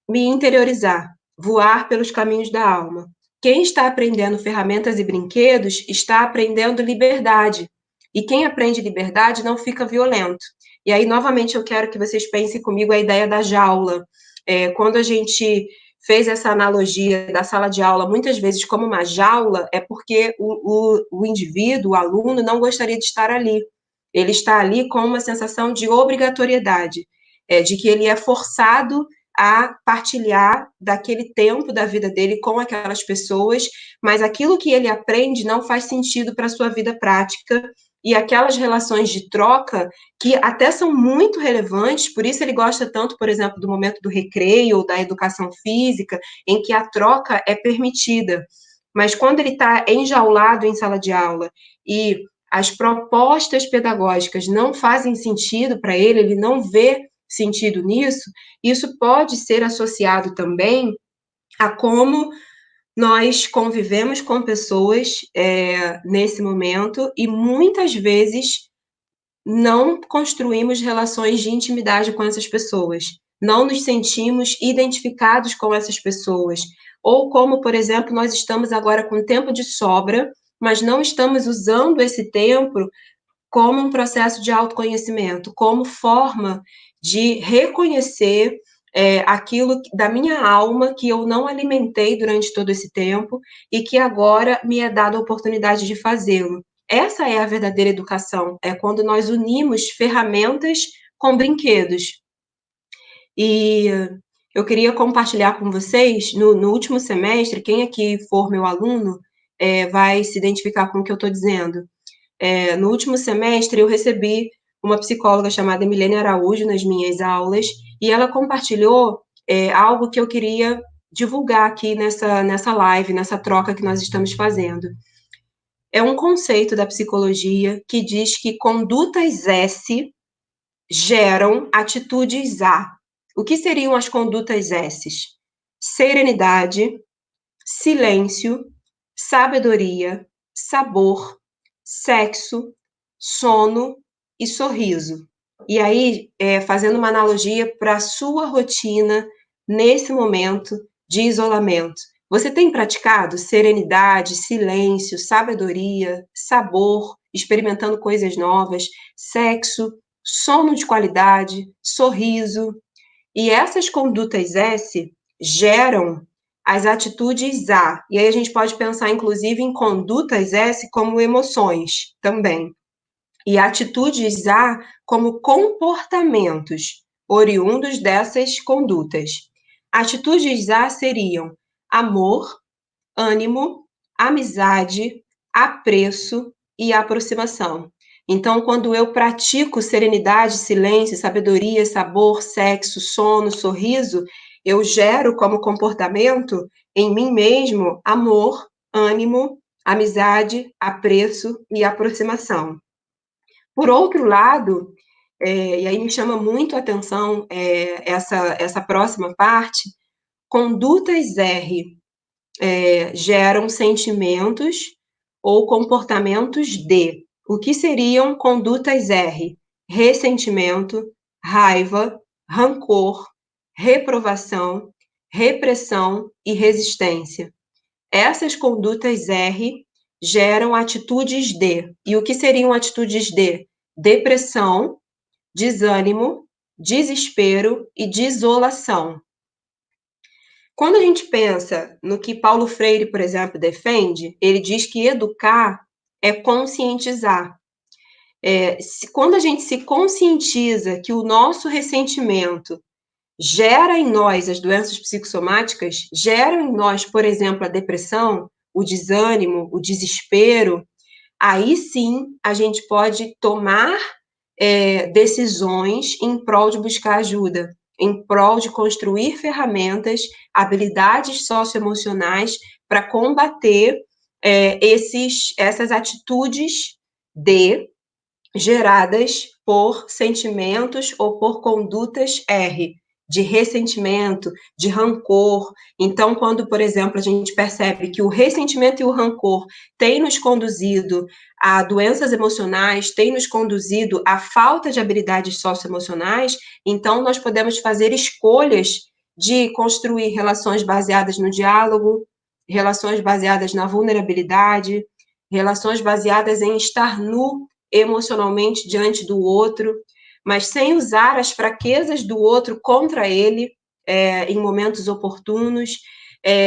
me interiorizar, voar pelos caminhos da alma. Quem está aprendendo ferramentas e brinquedos está aprendendo liberdade. E quem aprende liberdade não fica violento. E aí, novamente, eu quero que vocês pensem comigo a ideia da jaula. Quando a gente fez essa analogia da sala de aula muitas vezes como uma jaula, é porque o indivíduo, o aluno, não gostaria de estar ali. Ele está ali com uma sensação de obrigatoriedade, de que ele é forçado a partilhar daquele tempo da vida dele com aquelas pessoas, mas aquilo que ele aprende não faz sentido para a sua vida prática, e aquelas relações de troca, que até são muito relevantes, por isso ele gosta tanto, por exemplo, do momento do recreio ou da educação física, em que a troca é permitida. Mas quando ele está enjaulado em sala de aula e as propostas pedagógicas não fazem sentido para ele, ele não vê sentido nisso, isso pode ser associado também a como nós convivemos com pessoas nesse momento e muitas vezes não construímos relações de intimidade com essas pessoas, não nos sentimos identificados com essas pessoas, ou como, por exemplo, nós estamos agora com tempo de sobra, mas não estamos usando esse tempo como um processo de autoconhecimento, como forma de reconhecer aquilo da minha alma que eu não alimentei durante todo esse tempo e que agora me é dada a oportunidade de fazê-lo. Essa é a verdadeira educação, é quando nós unimos ferramentas com brinquedos. E eu queria compartilhar com vocês, no último semestre, quem aqui for meu aluno vai se identificar com o que eu estou dizendo. No último semestre, eu recebi uma psicóloga chamada Milene Araújo nas minhas aulas, e ela compartilhou algo que eu queria divulgar aqui nessa live, nessa troca que nós estamos fazendo. É um conceito da psicologia que diz que condutas S geram atitudes A. O que seriam as condutas S? Serenidade, silêncio, sabedoria, sabor, sexo, sono e sorriso. E aí, fazendo uma analogia para a sua rotina nesse momento de isolamento. Você tem praticado serenidade, silêncio, sabedoria, sabor, experimentando coisas novas, sexo, sono de qualidade, sorriso. E essas condutas S geram as atitudes A. E aí a gente pode pensar, inclusive, em condutas S como emoções também. E atitudes A como comportamentos oriundos dessas condutas. Atitudes A seriam amor, ânimo, amizade, apreço e aproximação. Então, quando eu pratico serenidade, silêncio, sabedoria, sabor, sexo, sono, sorriso, eu gero como comportamento em mim mesmo amor, ânimo, amizade, apreço e aproximação. Por outro lado, e aí me chama muito a atenção essa próxima parte, condutas R geram sentimentos ou comportamentos D. O que seriam condutas R? Ressentimento, raiva, rancor, reprovação, repressão e resistência. Essas condutas R geram atitudes D. E o que seriam atitudes D? Depressão, desânimo, desespero e desolação. Quando a gente pensa no que Paulo Freire, por exemplo, defende, ele diz que educar é conscientizar. Quando a gente se conscientiza que o nosso ressentimento gera em nós as doenças psicossomáticas, gera em nós, por exemplo, a depressão, o desânimo, o desespero, aí sim a gente pode tomar decisões em prol de buscar ajuda, em prol de construir ferramentas, habilidades socioemocionais para combater essas atitudes geradas por sentimentos ou por condutas R, de ressentimento, de rancor. Então, quando, por exemplo, a gente percebe que o ressentimento e o rancor têm nos conduzido a doenças emocionais, têm nos conduzido à falta de habilidades socioemocionais, então nós podemos fazer escolhas de construir relações baseadas no diálogo, relações baseadas na vulnerabilidade, relações baseadas em estar nu emocionalmente diante do outro, mas sem usar as fraquezas do outro contra ele em momentos oportunos,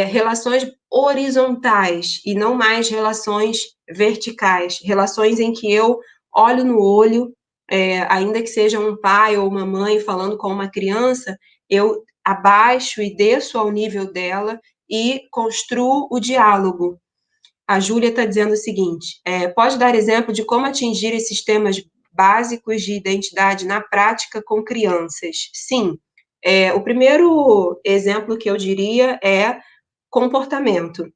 relações horizontais e não mais relações verticais, relações em que eu olho no olho, ainda que seja um pai ou uma mãe falando com uma criança, eu abaixo e desço ao nível dela e construo o diálogo. A Júlia está dizendo o seguinte: pode dar exemplo de como atingir esses temas básicos de identidade na prática com crianças? Sim. O primeiro exemplo que eu diria é comportamento.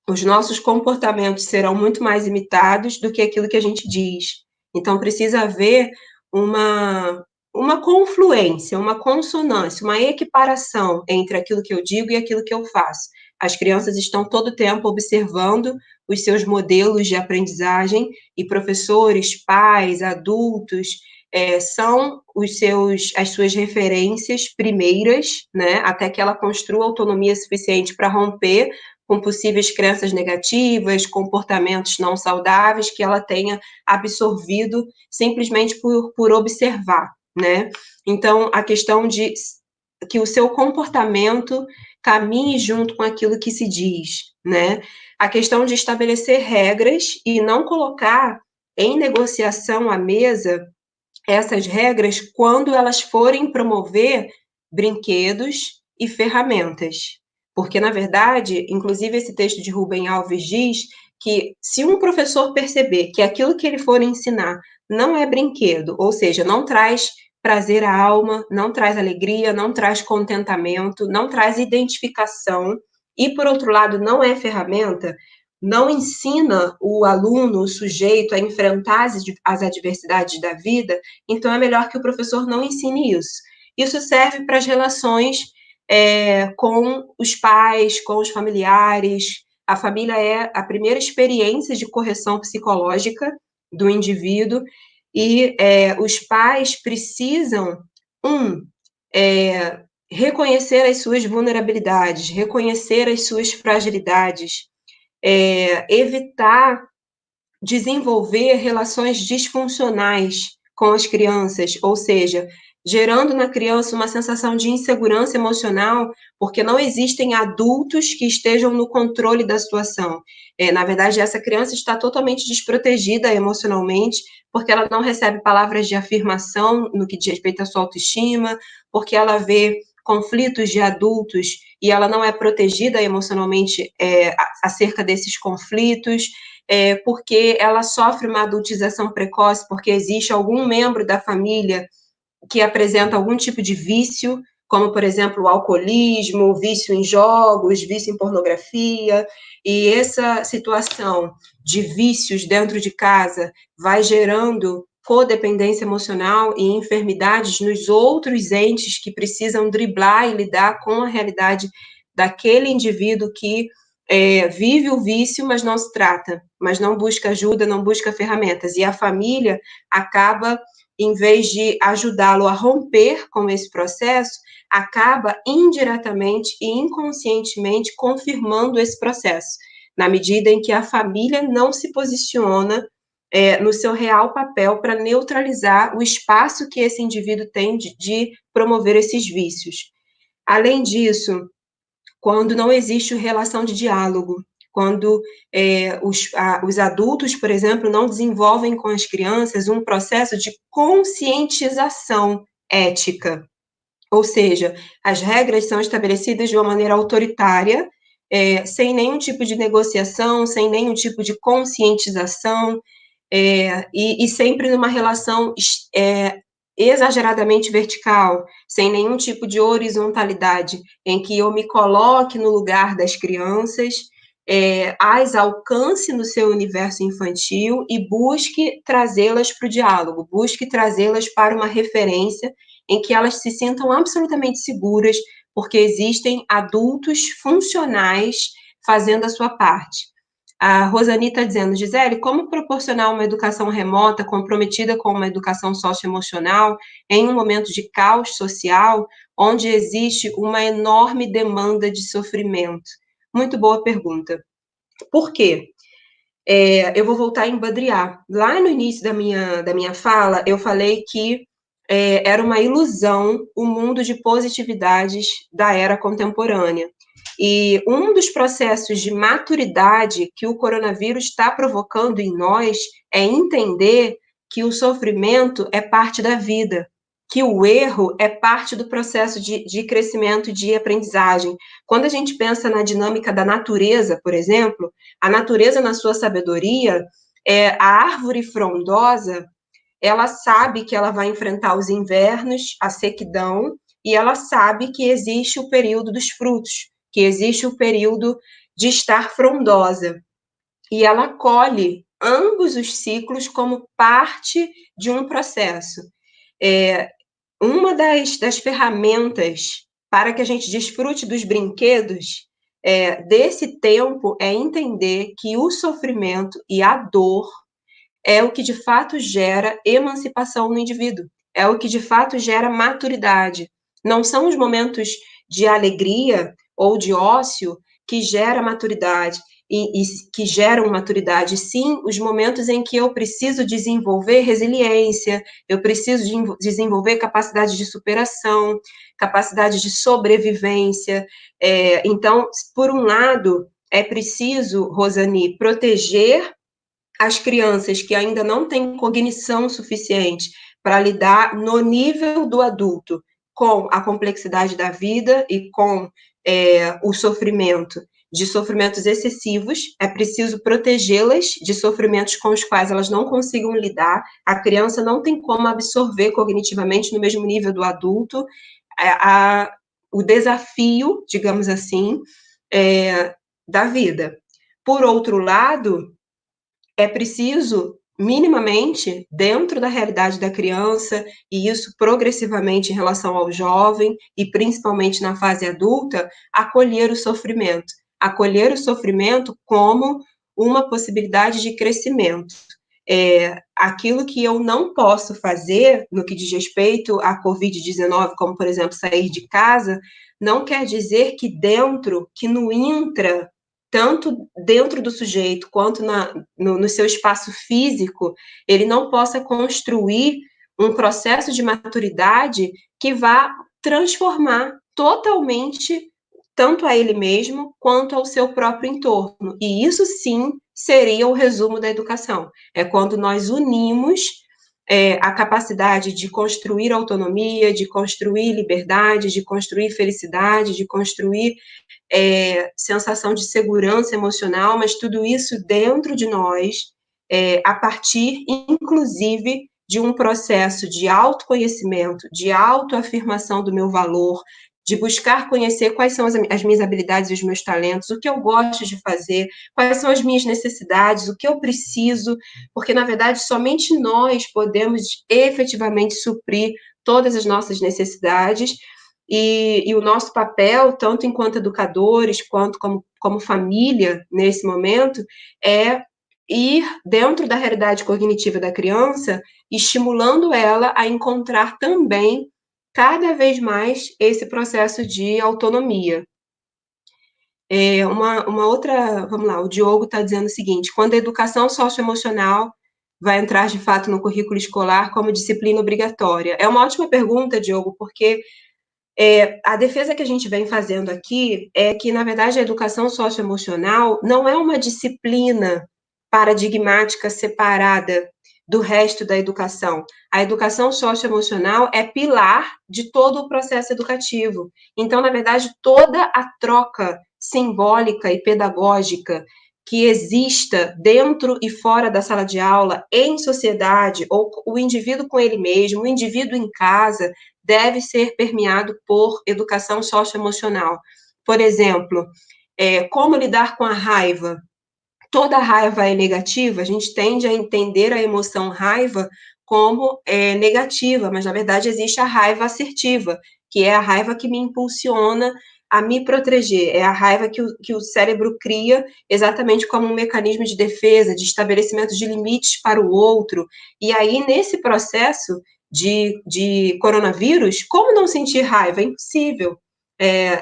Os nossos comportamentos serão muito mais imitados do que aquilo que a gente diz. Então, precisa haver uma confluência, uma consonância, uma equiparação entre aquilo que eu digo e aquilo que eu faço. As crianças estão todo o tempo observando os seus modelos de aprendizagem e professores, pais, adultos, são as suas referências primeiras, né, até que ela construa autonomia suficiente para romper com possíveis crenças negativas, comportamentos não saudáveis que ela tenha absorvido simplesmente por observar, né? Então, a questão de que o seu comportamento caminhe junto com aquilo que se diz, né? A questão de estabelecer regras e não colocar em negociação à mesa essas regras quando elas forem promover brinquedos e ferramentas. Porque, na verdade, inclusive esse texto de Rubem Alves diz que se um professor perceber que aquilo que ele for ensinar não é brinquedo, ou seja, não traz prazer à alma, não traz alegria, não traz contentamento, não traz identificação, e, por outro lado, não é ferramenta, não ensina o aluno, o sujeito, a enfrentar as adversidades da vida, então é melhor que o professor não ensine isso. Isso serve para as relações com os pais, com os familiares. A família é a primeira experiência de correção psicológica do indivíduo e os pais precisam, reconhecer as suas vulnerabilidades, reconhecer as suas fragilidades, evitar desenvolver relações disfuncionais com as crianças, ou seja, gerando na criança uma sensação de insegurança emocional, porque não existem adultos que estejam no controle da situação. Na verdade, essa criança está totalmente desprotegida emocionalmente, porque ela não recebe palavras de afirmação no que diz respeito à sua autoestima, porque ela vê conflitos de adultos e ela não é protegida emocionalmente acerca desses conflitos, porque ela sofre uma adultização precoce, porque existe algum membro da família que apresenta algum tipo de vício, como, por exemplo, o alcoolismo, o vício em jogos, vício em pornografia, e essa situação de vícios dentro de casa vai gerando codependência emocional e enfermidades nos outros entes que precisam driblar e lidar com a realidade daquele indivíduo que vive o vício, mas não se trata, mas não busca ajuda, não busca ferramentas, e a família acaba, em vez de ajudá-lo a romper com esse processo, acaba indiretamente e inconscientemente confirmando esse processo, na medida em que a família não se posiciona no seu real papel para neutralizar o espaço que esse indivíduo tem de promover esses vícios. Além disso, quando não existe relação de diálogo, quando os adultos, por exemplo, não desenvolvem com as crianças um processo de conscientização ética, ou seja, as regras são estabelecidas de uma maneira autoritária, sem nenhum tipo de negociação, sem nenhum tipo de conscientização, e sempre numa relação exageradamente vertical, sem nenhum tipo de horizontalidade, em que eu me coloque no lugar das crianças, as alcance no seu universo infantil e busque trazê-las para o diálogo, busque trazê-las para uma referência em que elas se sintam absolutamente seguras, porque existem adultos funcionais fazendo a sua parte. A Rosani está dizendo, Gisele, como proporcionar uma educação remota comprometida com uma educação socioemocional em um momento de caos social, onde existe uma enorme demanda de sofrimento? Muito boa pergunta. Por quê? Eu vou voltar em Baudrillard. Lá no início da minha fala, eu falei que era uma ilusão o mundo de positividades da era contemporânea. E um dos processos de maturidade que o coronavírus está provocando em nós é entender que o sofrimento é parte da vida. que o erro é parte do processo de crescimento, de aprendizagem. Quando a gente pensa na dinâmica da natureza, por exemplo, a natureza, na sua sabedoria, a árvore frondosa, ela sabe que ela vai enfrentar os invernos, a sequidão, e ela sabe que existe o período dos frutos, que existe o período de estar frondosa. E ela colhe ambos os ciclos como parte de um processo. Uma das ferramentas para que a gente desfrute dos brinquedos desse tempo é entender que o sofrimento e a dor é o que de fato gera emancipação no indivíduo, é o que de fato gera maturidade. Não são os momentos de alegria ou de ócio que gera maturidade e que geram maturidade, sim, os momentos em que eu preciso desenvolver resiliência, eu preciso desenvolver capacidade de superação, capacidade de sobrevivência. Então, por um lado, é preciso, Rosani, proteger as crianças que ainda não têm cognição suficiente para lidar no nível do adulto com a complexidade da vida e com o sofrimento, de sofrimentos excessivos, é preciso protegê-las de sofrimentos com os quais elas não consigam lidar. A criança não tem como absorver cognitivamente no mesmo nível do adulto o desafio, digamos assim, da vida. Por outro lado, é preciso, minimamente, dentro da realidade da criança, e isso progressivamente em relação ao jovem, e principalmente na fase adulta, acolher o sofrimento. Acolher o sofrimento como uma possibilidade de crescimento. Aquilo que eu não posso fazer no que diz respeito à Covid-19, como, por exemplo, sair de casa, não quer dizer que dentro, que no intra, tanto dentro do sujeito quanto no seu espaço físico, ele não possa construir um processo de maturidade que vá transformar totalmente tanto a ele mesmo quanto ao seu próprio entorno. E isso sim seria o resumo da educação. É quando nós unimos a capacidade de construir autonomia, de construir liberdade, de construir felicidade, de construir sensação de segurança emocional, mas tudo isso dentro de nós, a partir, inclusive, de um processo de autoconhecimento, de autoafirmação do meu valor, de buscar conhecer quais são as minhas habilidades e os meus talentos, o que eu gosto de fazer, quais são as minhas necessidades, o que eu preciso, porque, na verdade, somente nós podemos efetivamente suprir todas as nossas necessidades. E o nosso papel, tanto enquanto educadores, quanto como família, nesse momento, é ir dentro da realidade cognitiva da criança, estimulando ela a encontrar também, cada vez mais, esse processo de autonomia. Uma outra, vamos lá, o Diogo está dizendo o seguinte: quando a educação socioemocional vai entrar de fato no currículo escolar como disciplina obrigatória? É uma ótima pergunta, Diogo, porque a defesa que a gente vem fazendo aqui é que, na verdade, a educação socioemocional não é uma disciplina paradigmática separada do resto da educação. A educação socioemocional é pilar de todo o processo educativo. Então, na verdade, toda a troca simbólica e pedagógica que exista dentro e fora da sala de aula, em sociedade, ou o indivíduo com ele mesmo, o indivíduo em casa, deve ser permeado por educação socioemocional. Por exemplo, como lidar com a raiva? Toda raiva é negativa, a gente tende a entender a emoção raiva como negativa, mas na verdade existe a raiva assertiva, que é a raiva que me impulsiona a me proteger, é a raiva que o cérebro cria exatamente como um mecanismo de defesa, de estabelecimento de limites para o outro. E aí, nesse processo de coronavírus, como não sentir raiva? É impossível.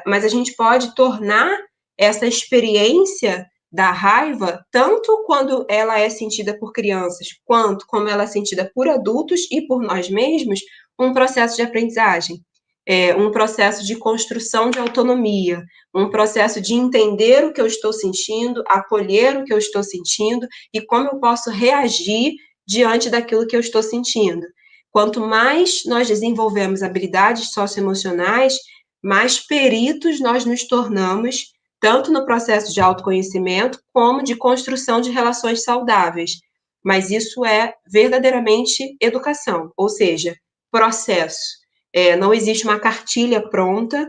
Mas a gente pode tornar essa experiência da raiva, tanto quando ela é sentida por crianças, quanto como ela é sentida por adultos e por nós mesmos, um processo de aprendizagem, um processo de construção de autonomia, um processo de entender o que eu estou sentindo, acolher o que eu estou sentindo e como eu posso reagir diante daquilo que eu estou sentindo. Quanto mais nós desenvolvemos habilidades socioemocionais, mais peritos nós nos tornamos, tanto no processo de autoconhecimento, como de construção de relações saudáveis. Mas isso é verdadeiramente educação, ou seja, processo. Não existe uma cartilha pronta,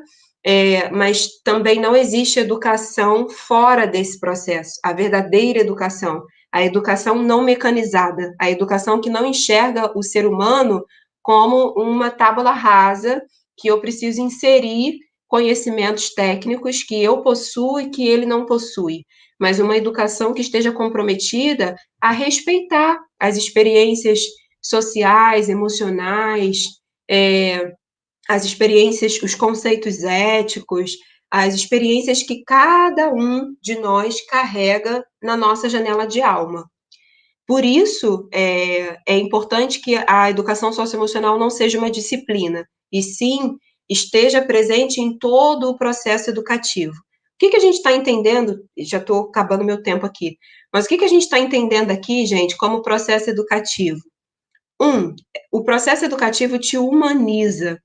mas também não existe educação fora desse processo, a verdadeira educação, a educação não mecanizada, a educação que não enxerga o ser humano como uma tábula rasa que eu preciso inserir conhecimentos técnicos que eu possuo e que ele não possui, mas uma educação que esteja comprometida a respeitar as experiências sociais, emocionais, as experiências, os conceitos éticos, as experiências que cada um de nós carrega na nossa janela de alma. Por isso, é importante que a educação socioemocional não seja uma disciplina, e sim esteja presente em todo o processo educativo. O que a gente está entendendo? Já estou acabando meu tempo aqui, mas o que a gente está entendendo aqui, gente, como processo educativo? O processo educativo te humaniza.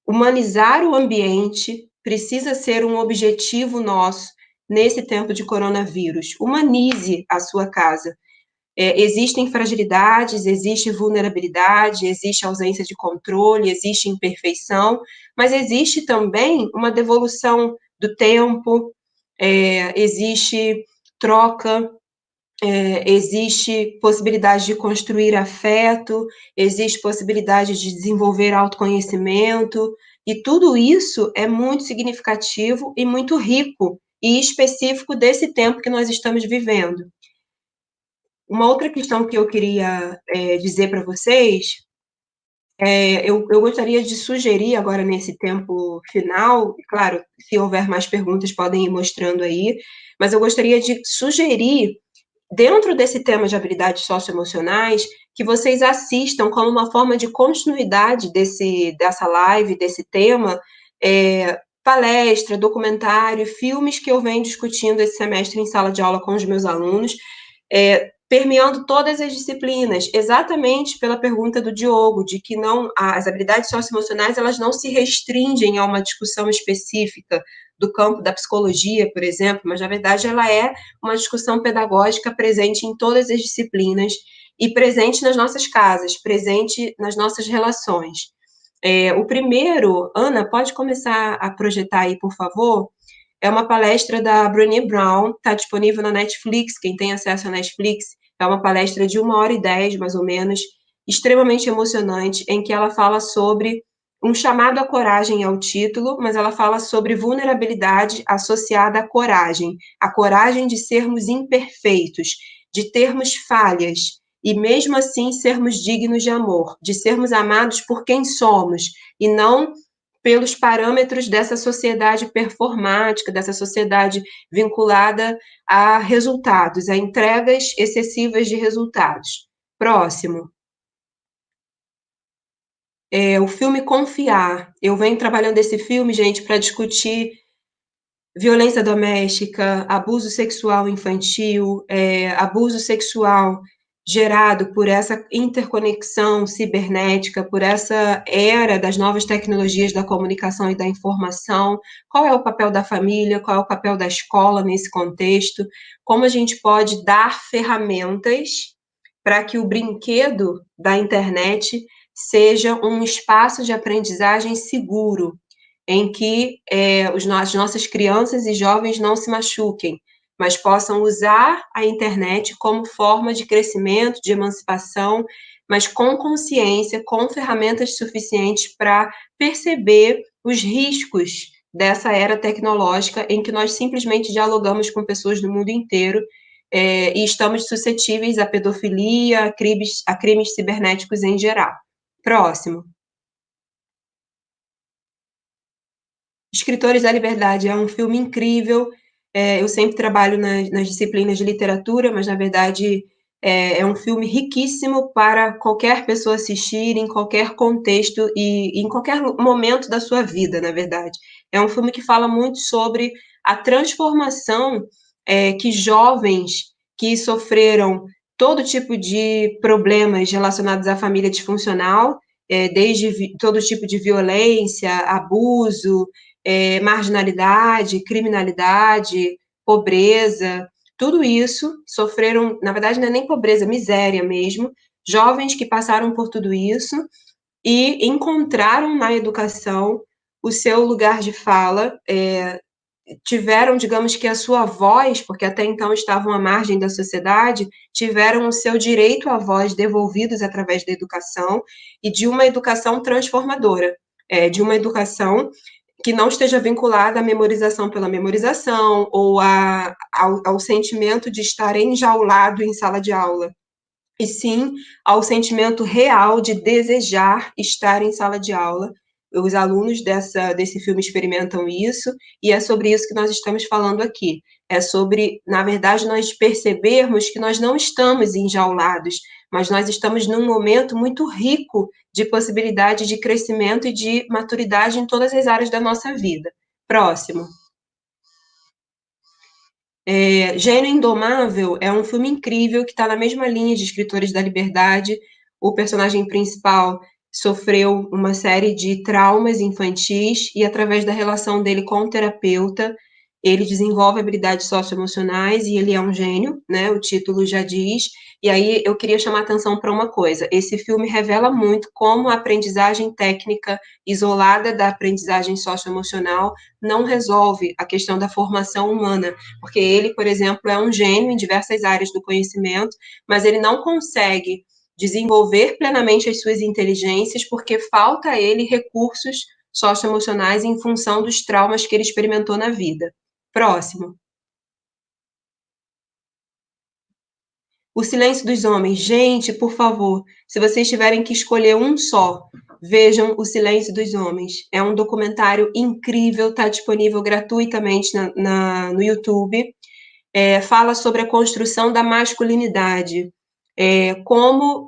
Humanizar o ambiente precisa ser um objetivo nosso nesse tempo de coronavírus. Humanize a sua casa. Existem fragilidades, existe vulnerabilidade, existe ausência de controle, existe imperfeição, mas existe também uma devolução do tempo, existe troca, existe possibilidade de construir afeto, existe possibilidade de desenvolver autoconhecimento, e tudo isso é muito significativo e muito rico e específico desse tempo que nós estamos vivendo. Uma outra questão que eu queria dizer para vocês, eu gostaria de sugerir agora nesse tempo final, claro, se houver mais perguntas podem ir mostrando aí, mas eu gostaria de sugerir, dentro desse tema de habilidades socioemocionais, que vocês assistam como uma forma de continuidade dessa live, desse tema, palestra, documentário, filmes que eu venho discutindo esse semestre em sala de aula com os meus alunos, permeando todas as disciplinas, exatamente pela pergunta do Diogo, de que as habilidades socioemocionais, elas não se restringem a uma discussão específica do campo da psicologia, por exemplo, mas, na verdade, ela é uma discussão pedagógica presente em todas as disciplinas e presente nas nossas casas, presente nas nossas relações. O primeiro, Ana, pode começar a projetar aí, por favor? É uma palestra da Brené Brown, está disponível na Netflix, quem tem acesso à Netflix, é uma palestra de 1h10, mais ou menos, extremamente emocionante, em que ela fala sobre um chamado à coragem ao título, mas ela fala sobre vulnerabilidade associada à a coragem de sermos imperfeitos, de termos falhas, e mesmo assim sermos dignos de amor, de sermos amados por quem somos, e não pelos parâmetros dessa sociedade performática, dessa sociedade vinculada a resultados, a entregas excessivas de resultados. Próximo. O filme Confiar. Eu venho trabalhando esse filme, gente, para discutir violência doméstica, abuso sexual infantil, abuso sexual gerado por essa interconexão cibernética, por essa era das novas tecnologias da comunicação e da informação. Qual é o papel da família, qual é o papel da escola nesse contexto? Como a gente pode dar ferramentas para que o brinquedo da internet seja um espaço de aprendizagem seguro, em que as nossas crianças e jovens não se machuquem, mas possam usar a internet como forma de crescimento, de emancipação, mas com consciência, com ferramentas suficientes para perceber os riscos dessa era tecnológica em que nós simplesmente dialogamos com pessoas do mundo inteiro e estamos suscetíveis à pedofilia, a crimes cibernéticos em geral. Próximo. Escritores da Liberdade é um filme incrível. Eu sempre trabalho nas disciplinas de literatura, mas, na verdade, é um filme riquíssimo para qualquer pessoa assistir, em qualquer contexto e em qualquer momento da sua vida, na verdade. É um filme que fala muito sobre a transformação que jovens que sofreram todo tipo de problemas relacionados à família disfuncional, desde todo tipo de violência, abuso, marginalidade, criminalidade, pobreza, tudo isso sofreram, na verdade não é nem pobreza, miséria mesmo, jovens que passaram por tudo isso e encontraram na educação o seu lugar de fala, tiveram, digamos que a sua voz, porque até então estavam à margem da sociedade, tiveram o seu direito à voz devolvidos através da educação e de uma educação transformadora, de uma educação que não esteja vinculada à memorização pela memorização ou ao sentimento de estar enjaulado em sala de aula, e sim ao sentimento real de desejar estar em sala de aula. Os alunos desse filme experimentam isso, e é sobre isso que nós estamos falando aqui. É sobre, na verdade, nós percebermos que nós não estamos enjaulados, mas nós estamos num momento muito rico de possibilidade de crescimento e de maturidade em todas as áreas da nossa vida. Próximo. Gênio Indomável é um filme incrível que está na mesma linha de Escritores da Liberdade. O personagem principal sofreu uma série de traumas infantis e, através da relação dele com o terapeuta, ele desenvolve habilidades socioemocionais e ele é um gênio, né? O título já diz. E aí eu queria chamar a atenção para uma coisa. Esse filme revela muito como a aprendizagem técnica isolada da aprendizagem socioemocional não resolve a questão da formação humana, porque ele, por exemplo, é um gênio em diversas áreas do conhecimento, mas ele não consegue desenvolver plenamente as suas inteligências porque falta a ele recursos socioemocionais em função dos traumas que ele experimentou na vida. Próximo. O Silêncio dos Homens. Gente, por favor, se vocês tiverem que escolher um só, vejam O Silêncio dos Homens. É um documentário incrível, está disponível gratuitamente no YouTube. Fala sobre a construção da masculinidade.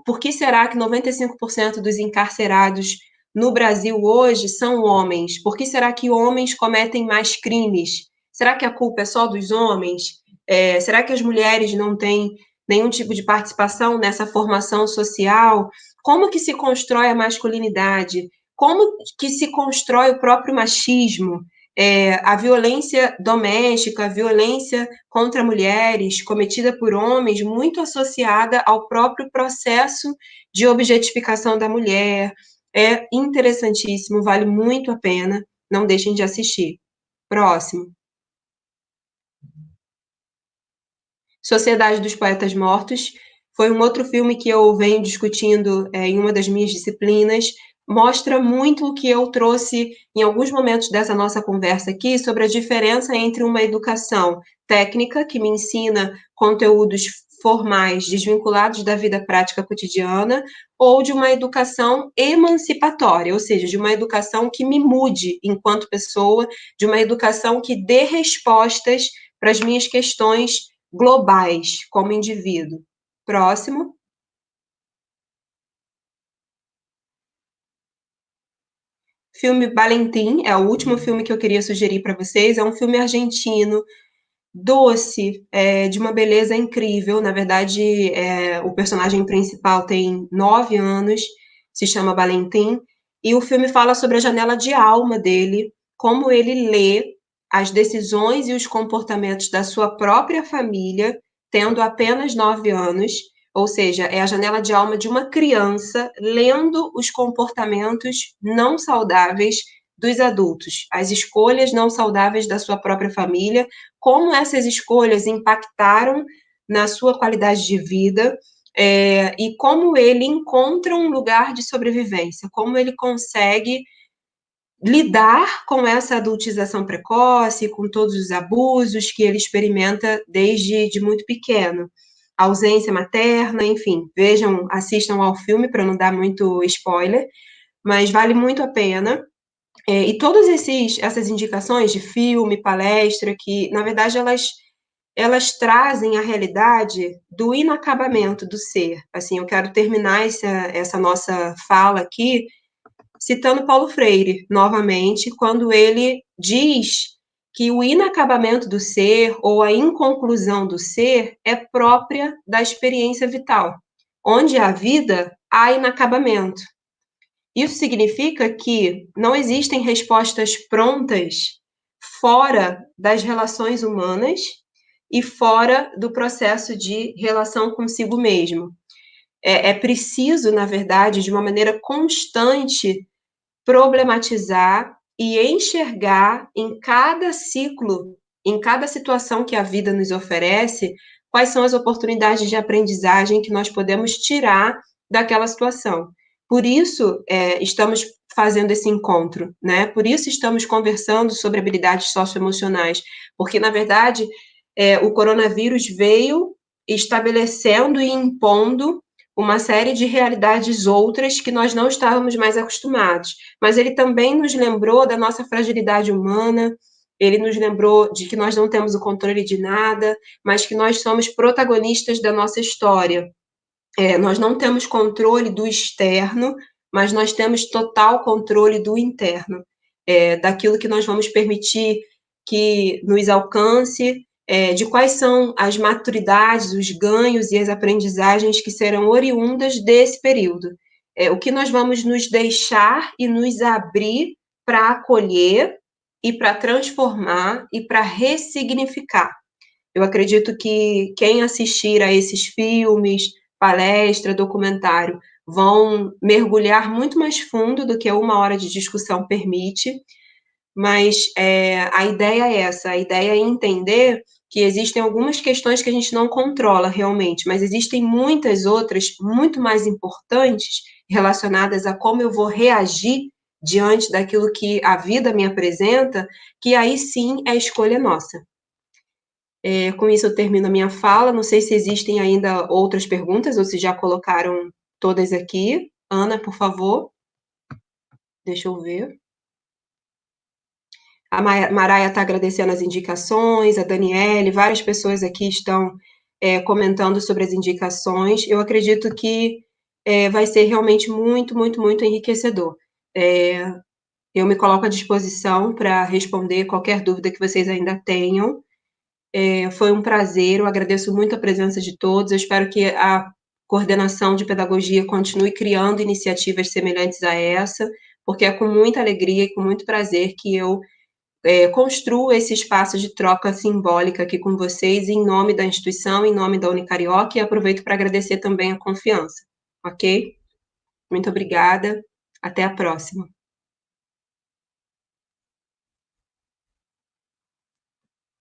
Por que será que 95% dos encarcerados no Brasil hoje são homens? Por que será que homens cometem mais crimes? Será que a culpa é só dos homens? Será que as mulheres não têm nenhum tipo de participação nessa formação social? Como que se constrói a masculinidade? Como que se constrói o próprio machismo? A violência doméstica, a violência contra mulheres cometida por homens, muito associada ao próprio processo de objetificação da mulher. É interessantíssimo, vale muito a pena, não deixem de assistir. Próximo. Sociedade dos Poetas Mortos foi um outro filme que eu venho discutindo em uma das minhas disciplinas. Mostra muito o que eu trouxe em alguns momentos dessa nossa conversa aqui sobre a diferença entre uma educação técnica, que me ensina conteúdos formais desvinculados da vida prática cotidiana, ou de uma educação emancipatória, ou seja, de uma educação que me mude enquanto pessoa, de uma educação que dê respostas para as minhas questões globais como indivíduo. Próximo. Filme Valentim é o último filme que eu queria sugerir para vocês. É um filme argentino, doce, de uma beleza incrível. Na verdade, o personagem principal tem 9 anos, se chama Valentim, e o filme fala sobre a janela de alma dele, como ele lê as decisões e os comportamentos da sua própria família, tendo apenas 9 anos, ou seja, é a janela de alma de uma criança lendo os comportamentos não saudáveis dos adultos, as escolhas não saudáveis da sua própria família, como essas escolhas impactaram na sua qualidade de vida, e como ele encontra um lugar de sobrevivência, como ele consegue lidar com essa adultização precoce, com todos os abusos que ele experimenta desde de muito pequeno. Ausência materna, enfim, vejam, assistam ao filme para não dar muito spoiler, mas vale muito a pena. E todas essas indicações de filme, palestra, que na verdade elas trazem a realidade do inacabamento do ser. Assim, eu quero terminar essa nossa fala aqui citando Paulo Freire, novamente, quando ele diz que o inacabamento do ser ou a inconclusão do ser é própria da experiência vital. Onde há vida, há inacabamento. Isso significa que não existem respostas prontas fora das relações humanas e fora do processo de relação consigo mesmo. É preciso, na verdade, de uma maneira constante, problematizar e enxergar em cada ciclo, em cada situação que a vida nos oferece, quais são as oportunidades de aprendizagem que nós podemos tirar daquela situação. Por isso, estamos fazendo esse encontro, né? Por isso estamos conversando sobre habilidades socioemocionais, porque, na verdade, o coronavírus veio estabelecendo e impondo uma série de realidades outras que nós não estávamos mais acostumados. Mas ele também nos lembrou da nossa fragilidade humana, ele nos lembrou de que nós não temos o controle de nada, mas que nós somos protagonistas da nossa história. Nós não temos controle do externo, mas nós temos total controle do interno, daquilo que nós vamos permitir que nos alcance, de quais são as maturidades, os ganhos e as aprendizagens que serão oriundas desse período. O que nós vamos nos deixar e nos abrir para acolher e para transformar e para ressignificar. Eu acredito que quem assistir a esses filmes, palestra, documentário, vão mergulhar muito mais fundo do que 1 hora de discussão permite, mas a ideia é essa, a ideia é entender que existem algumas questões que a gente não controla realmente, mas existem muitas outras muito mais importantes relacionadas a como eu vou reagir diante daquilo que a vida me apresenta, que aí sim é escolha nossa. Com isso eu termino a minha fala, não sei se existem ainda outras perguntas ou se já colocaram todas aqui. Ana, por favor. Deixa eu ver. A Maraia está agradecendo as indicações, a Daniele, várias pessoas aqui estão comentando sobre as indicações. Eu acredito que vai ser realmente muito, muito, muito enriquecedor. Eu me coloco à disposição para responder qualquer dúvida que vocês ainda tenham. Foi um prazer, eu agradeço muito a presença de todos, eu espero que a coordenação de pedagogia continue criando iniciativas semelhantes a essa, porque é com muita alegria e com muito prazer que eu construo esse espaço de troca simbólica aqui com vocês, em nome da instituição, em nome da Unicarioca, e aproveito para agradecer também a confiança, ok? Muito obrigada, até a próxima.